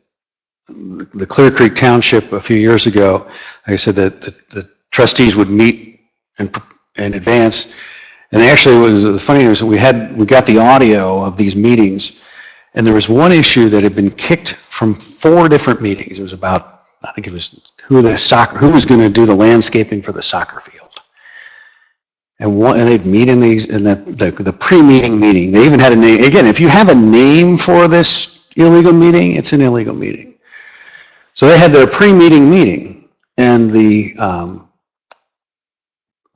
Clear Creek Township a few years ago. Like I said, that the trustees would meet in advance, and actually the funny was we got the audio of these meetings, and there was one issue that had been kicked from 4 different meetings. It was about, I think it was who was going to do the landscaping for the soccer field, and they'd meet in the pre-meeting meeting. They even had a name. Again, if you have a name for this illegal meeting, it's an illegal meeting. So they had their pre-meeting meeting, and the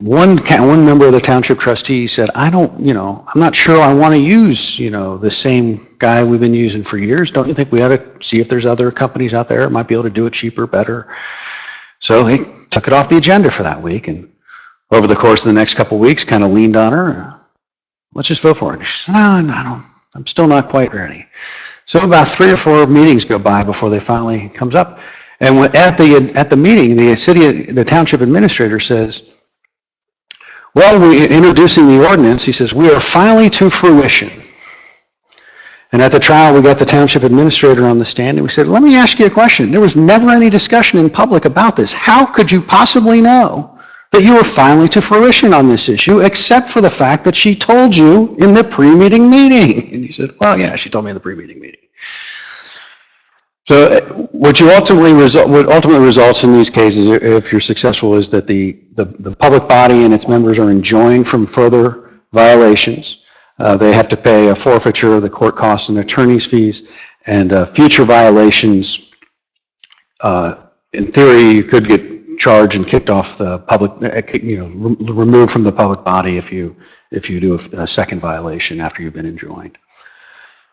one member of the township trustee said, I'm not sure I want to use, the same guy we've been using for years. Don't you think we ought to see if there's other companies out there that might be able to do it cheaper, better? So they took it off the agenda for that week, and over the course of the next couple of weeks, kind of leaned on her. Let's just vote for it. She said, no, I'm still not quite ready. So about 3 or 4 meetings go by before they finally comes up. And at the meeting, the township administrator says, well, introducing the ordinance, he says, we are finally to fruition. And at the trial, we got the township administrator on the stand, and we said, let me ask you a question. There was never any discussion in public about this. How could you possibly know that you were finally to fruition on this issue, except for the fact that she told you in the pre-meeting meeting? And he said, well, yeah, she told me in the pre-meeting meeting. So what ultimately results in these cases, if you're successful, is that the public body and its members are enjoined from further violations. They have to pay a forfeiture of the court costs and attorney's fees, and future violations, in theory, you could get charged and kicked off the public, removed from the public body if you do a second violation after you've been enjoined.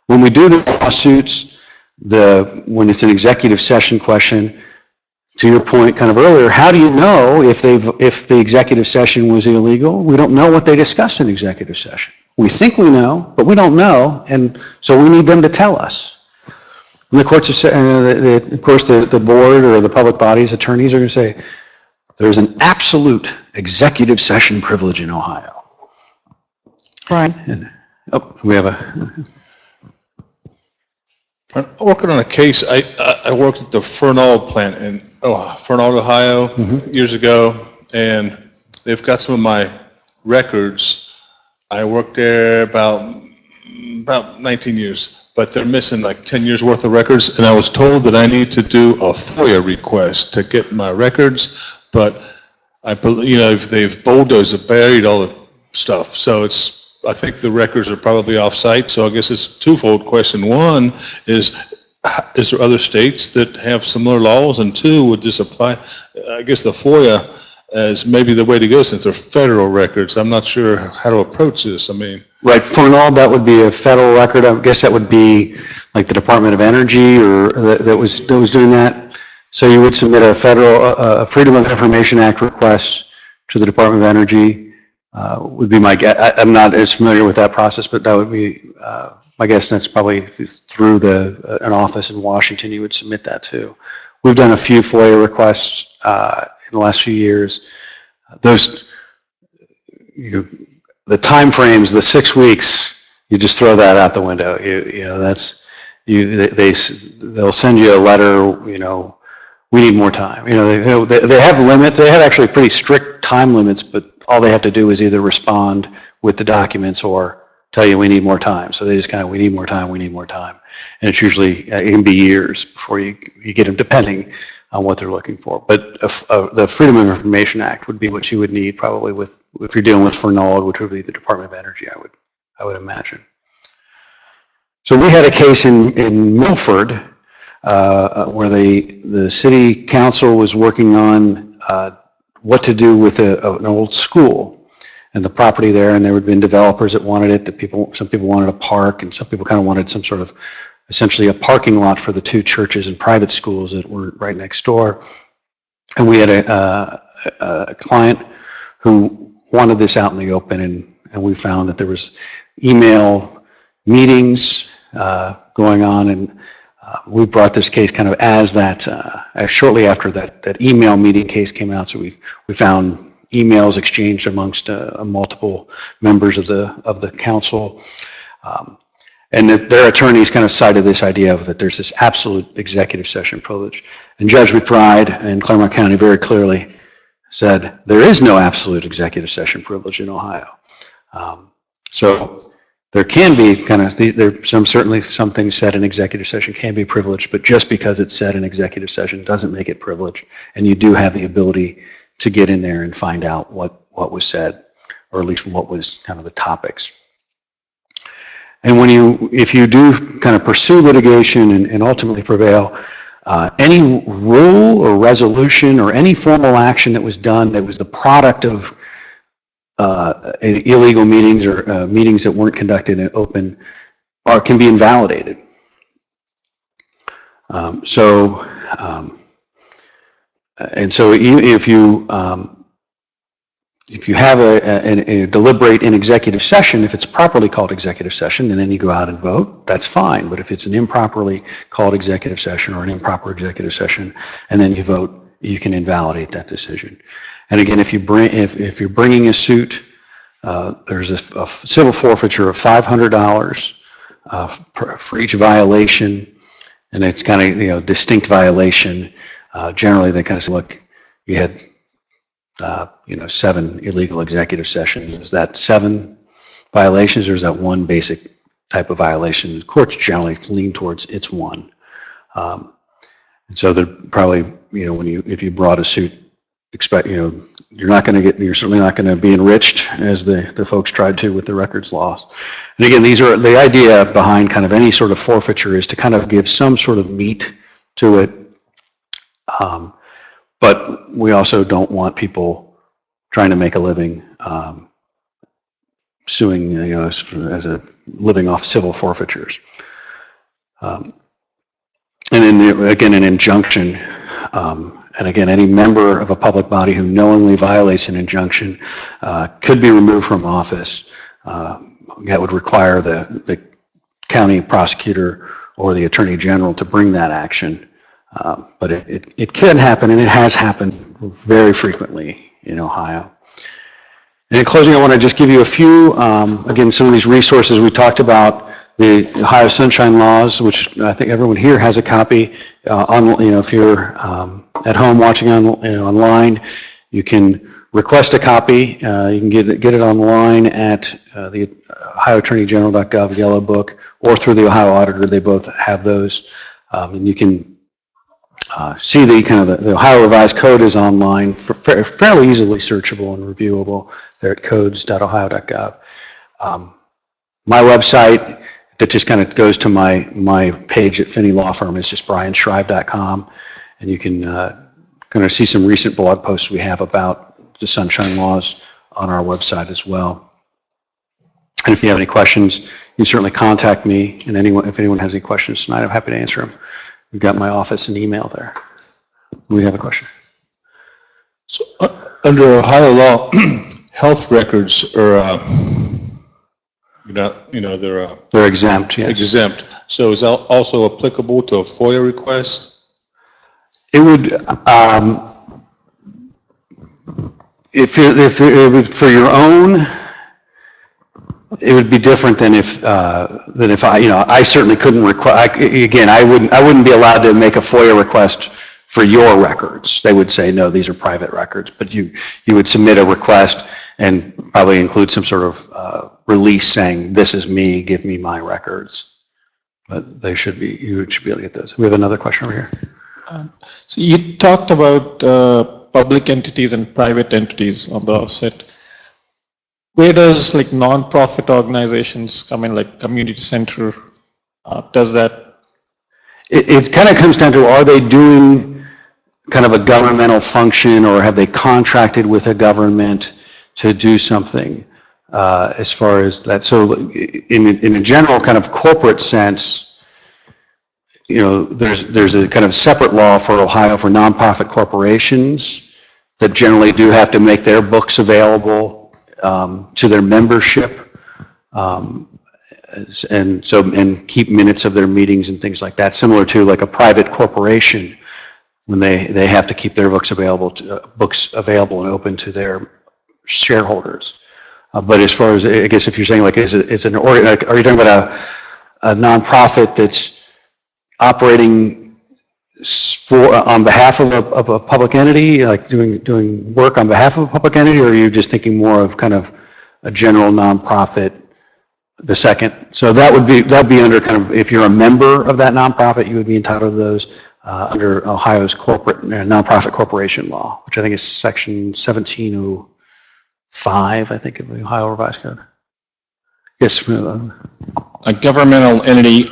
When we do the lawsuits, when it's an executive session question, to your point kind of earlier, how do you know if the executive session was illegal? We don't know what they discussed in executive session. We think we know, but we don't know, and so we need them to tell us. And the courts of course, the board or the public body's attorneys are going to say, there's an absolute executive session privilege in Ohio. Brian? We have a... I'm working on a case. I worked at the Fernald plant in Fernald, Ohio, years ago, and they've got some of my records. I worked there about 19 years, but they're missing like 10 years worth of records, and I was told that I need to do a FOIA request to get my records, but I believe they've bulldozed and buried all the stuff, so I think the records are probably off-site, so I guess it's a twofold question. One is there other states that have similar laws? And two, would this apply? I guess the FOIA is maybe the way to go since they're federal records. I'm not sure how to approach this. I mean, right, for all that would be a federal record. I guess that would be like the Department of Energy or that was doing that. So you would submit a federal Freedom of Information Act request to the Department of Energy. Would be my guess. I'm not as familiar with that process, but that would be my guess. That's probably through an office in Washington. You would submit that to. We've done a few FOIA requests in the last few years. The time frames, the 6 weeks, you just throw that out the window. They'll send you a letter. We need more time. They have limits. They have actually pretty strict time limits, but all they have to do is either respond with the documents or tell you we need more time. So they just we need more time, we need more time. And it's usually, it can be years before you get them, depending on what they're looking for. But the Freedom of Information Act would be what you would need probably if you're dealing with Fernald, which would be the Department of Energy, I would imagine. So we had a case in Milford where the city council was working on what to do with an old school and the property there, and there had been developers that wanted it. Some people wanted a park, and some people kind of wanted some sort of essentially a parking lot for the two churches and private schools that were right next door. And we had a client who wanted this out in the open, and we found that there was email meetings going on, and we brought this case kind of as shortly after that email meeting case came out. So we found emails exchanged amongst multiple members of the council, and their attorneys kind of cited this idea of that there's this absolute executive session privilege. And Judge McBride in Claremont County very clearly said there is no absolute executive session privilege in Ohio. So there can be certainly some things said in executive session can be privileged, but just because it's said in executive session doesn't make it privileged. And you do have the ability to get in there and find out what was said, or at least what was kind of the topics. And if you do kind of pursue litigation and ultimately prevail, any rule or resolution or any formal action that was done that was the product of illegal meetings or meetings that weren't conducted in open can be invalidated. So if you if you have a deliberate in executive session, if it's properly called executive session, and then you go out and vote, that's fine. But if it's an improperly called executive session or an improper executive session, and then you vote, you can invalidate that decision. And again, if you're bringing a suit, there's a civil forfeiture of $500 for each violation, and it's kind of distinct violation. Generally, they kind of say, look, you had 7 illegal executive sessions. Is that 7 violations, or is that one basic type of violation? The courts generally lean towards it's one. And so they're probably, if you brought a suit, expect, you're certainly not going to be enriched as the folks tried to with the records laws. And again, the idea behind kind of any sort of forfeiture is to kind of give some sort of meat to it. But we also don't want people trying to make a living suing, as a living off civil forfeitures. And then again, an injunction. And again, any member of a public body who knowingly violates an injunction could be removed from office. That would require the county prosecutor or the attorney general to bring that action. But it can happen, and it has happened very frequently in Ohio. And in closing, I want to just give you a few, again, some of these resources we talked about, the Ohio Sunshine Laws, which I think everyone here has a copy. If you're at home watching online, you can request a copy. You can get it online at the OhioAttorneyGeneral.gov Yellow Book, or through the Ohio Auditor. They both have those, and you can see the Ohio Revised Code is online, fairly easily searchable and reviewable. They're at codes.ohio.gov. My website that just kind of goes to my page at Finney Law Firm is just brianshrive.com, and you can kind of see some recent blog posts we have about the Sunshine Laws on our website as well. And if you have any questions, you can certainly contact me, and if anyone has any questions tonight, I'm happy to answer them. We've got my office and email there. We have a question. So, under Ohio law, health records are, They're exempt, yes. exempt. So is that also applicable to a FOIA request? It would, if it would for your own, it would be different than if I certainly couldn't request. Again, I wouldn't be allowed to make a FOIA request for your records. They would say, no, these are private records. But you would submit a request and probably include some sort of release saying, this is me, give me my records. But you should be able to get those. We have another question over here. So you talked about public entities and private entities on the offset. Where does non-profit organizations come in, like community center? Does that? It kind of comes down to, are they doing kind of a governmental function, or have they contracted with a government to do something as far as that? So in a general kind of corporate sense, there's a kind of separate law for Ohio for nonprofit corporations that generally do have to make their books available to their membership, and keep minutes of their meetings and things like that, similar to like a private corporation when they have to keep their books available and open to their shareholders. But as far as, I guess if you're saying are you talking about a nonprofit that's operating on behalf of a public entity, like doing work on behalf of a public entity, or are you just thinking more of kind of a general nonprofit, the second? So that'd be under kind of, if you're a member of that nonprofit, you would be entitled to those under Ohio's corporate nonprofit corporation law, which I think is section 1705, I think, of the Ohio Revised Code. Yes. A governmental entity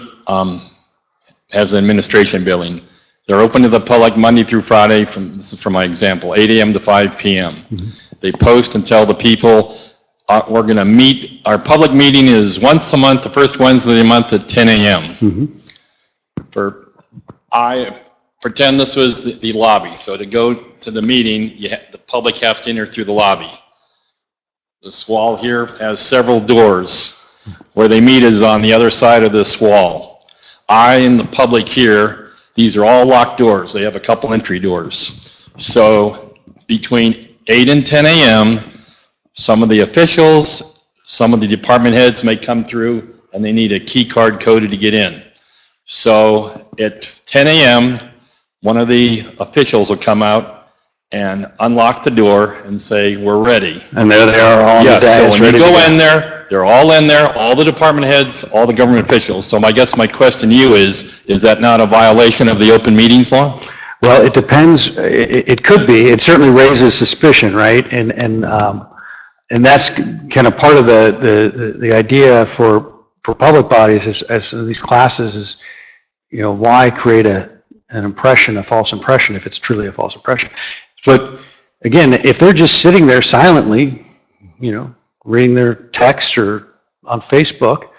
has an administration building. They're open to the public Monday through Friday, this is from my example, 8 a.m. to 5 p.m. Mm-hmm. They post and tell the people, we're going to meet, our public meeting is once a month, the first Wednesday of the month at 10 a.m. Mm-hmm. I pretend this was the lobby. So to go to the meeting, the public has to enter through the lobby. This wall here has several doors. Where they meet is on the other side of this wall. I and the public here, these are all locked doors. They have a couple entry doors. So between 8 and 10 a.m., some of the officials, some of the department heads may come through and they need a key card coded to get in. So at 10 a.m., one of the officials will come out and unlock the door and say, "We're ready." And there they are on the Yes, dais, so when you ready to go in there, they're all in there, all the department heads, all the government officials. So I guess my question to you is that not a violation of the open meetings law? Well, it depends. It could be. It certainly raises suspicion, right? And that's kind of part of the idea for public bodies as these classes is, why create an impression, a false impression, if it's truly a false impression. But again, if they're just sitting there silently, reading their text or on Facebook,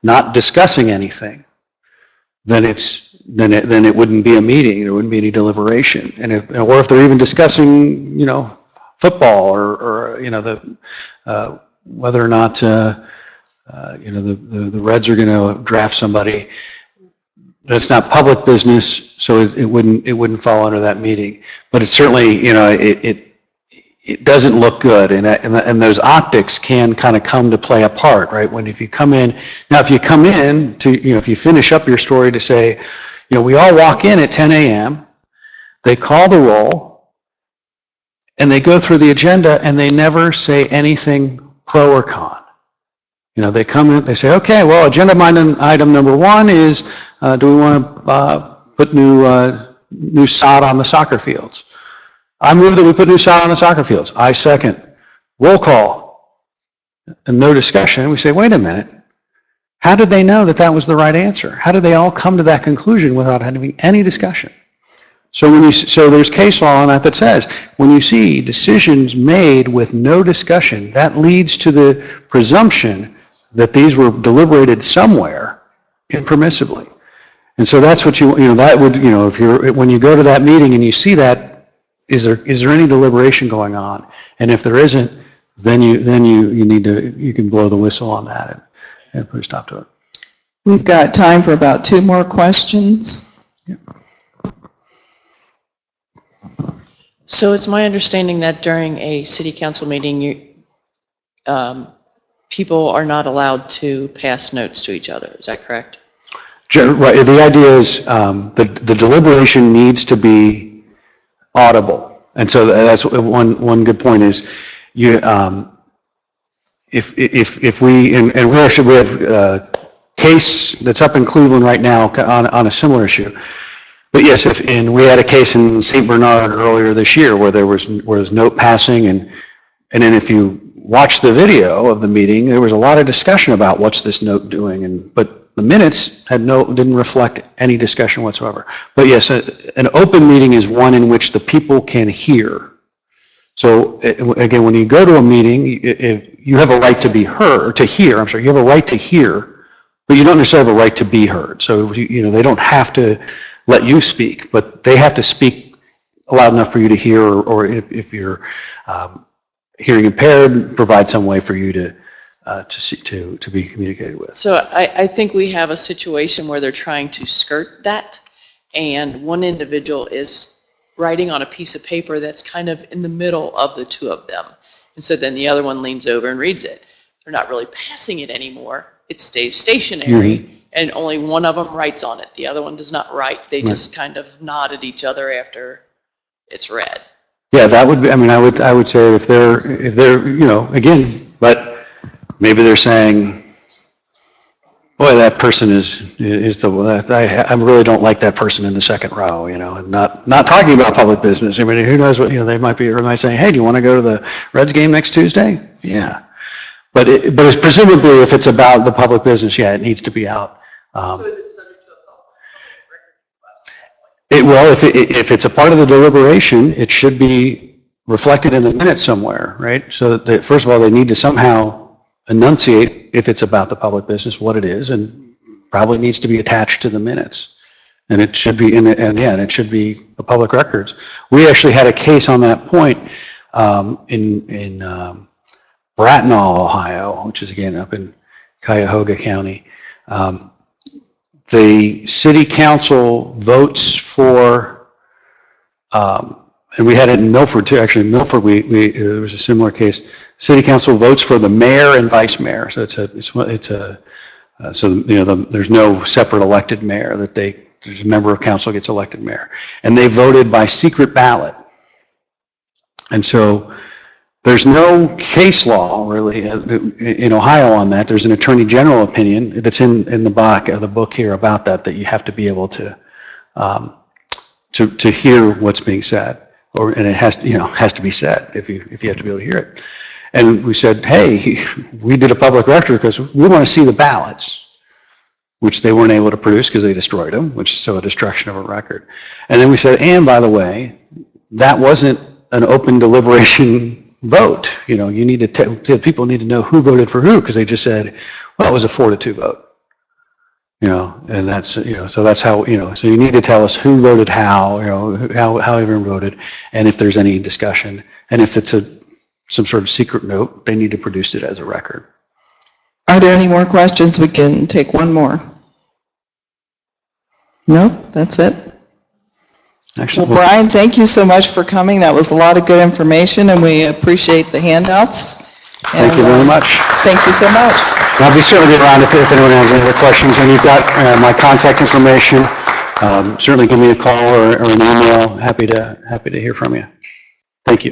not discussing anything, then it wouldn't be a meeting. There wouldn't be any deliberation. And or if they're even discussing, football or whether or not the Reds are going to draft somebody, that's not public business, so it wouldn't fall under that meeting. But it's certainly, it doesn't look good, and those optics can kind of come to play a part, right? If you come in to, if you finish up your story to say, we all walk in at 10 a.m., they call the roll, and they go through the agenda, and they never say anything pro or con. They come in, they say, okay, well, agenda item number 1 is, do we want to put new sod on the soccer fields? I move that we put new sod on the soccer fields. I second. Roll call. And no discussion. We say, wait a minute. How did they know that was the right answer? How did they all come to that conclusion without having any discussion? So there's case law on that says, when you see decisions made with no discussion, that leads to the presumption that these were deliberated somewhere impermissibly. And so that's what that would, when you go to that meeting and you see that, is there any deliberation going on? And if there isn't, then you can blow the whistle on that and put a stop to it. We've got time for about 2 more questions. Yeah. So it's my understanding that during a city council meeting, people are not allowed to pass notes to each other. Is that correct? Right. The idea is the deliberation needs to be audible, and so that's one good point is you if we have a case that's up in Cleveland right now on a similar issue. But yes, and we had a case in St. Bernard earlier this year where there was note passing, and then if you watch the video of the meeting, there was a lot of discussion about what's this note doing, but the minutes didn't reflect any discussion whatsoever. But yes, an open meeting is one in which the people can hear. So again, when you go to a meeting, you have a right to be heard, to hear. I'm sorry, you have a right to hear, but you don't necessarily have a right to be heard. So they don't have to let you speak, but they have to speak loud enough for you to hear, or if you're hearing impaired, provide some way for you to be communicated with. So I think we have a situation where they're trying to skirt that, and one individual is writing on a piece of paper that's kind of in the middle of the two of them. And so then the other one leans over and reads it. They're not really passing it anymore. It stays stationary, and only one of them writes on it. The other one does not write. They just kind of nod at each other after it's read. Yeah, that would be, I would say if they're, again, but maybe they're saying, boy, that person is I really don't like that person in the second row, and not talking about public business. Who knows what, they might say, hey, do you want to go to the Reds game next Tuesday? Yeah. But it's presumably if it's about the public business, yeah, it needs to be out. So is it subject to a public record request? If it's a part of the deliberation, it should be reflected in the minutes somewhere, right? So that first of all, they need to somehow enunciate, if it's about the public business, what it is, and probably needs to be attached to the minutes. And it should be it should be the public records. We actually had a case on that point in Bracknell, Ohio, which is again up in Cuyahoga County. The city council votes for, and we had it in Milford too, actually in Milford there was a similar case. City council votes for the mayor and vice mayor, so there's no separate elected mayor, there's a member of council gets elected mayor. And they voted by secret ballot. And so there's no case law really in Ohio on that. There's an attorney general opinion that's in the back of the book here about that you have to be able to hear what's being said, and it has to be said if you have to be able to hear it. And we said, hey, we did a public record because we want to see the ballots, which they weren't able to produce because they destroyed them, which is so a destruction of a record. And then we said, and by the way, that wasn't an open deliberation vote. You need to people need to know who voted for who, because they just said, well, it was a 4-2 vote. And that's, so that's how, so you need to tell us who voted how, how everyone voted, and if there's any discussion, and if it's some sort of secret note, they need to produce it as a record. Are there any more questions? We can take one more. No, that's it. Excellent. Well, Brian, thank you so much for coming. That was a lot of good information, and we appreciate the handouts. Thank you very much. Thank you so much. I'll be certainly around if anyone has any other questions, and you've got my contact information. Certainly give me a call or an email. Happy to hear from you. Thank you.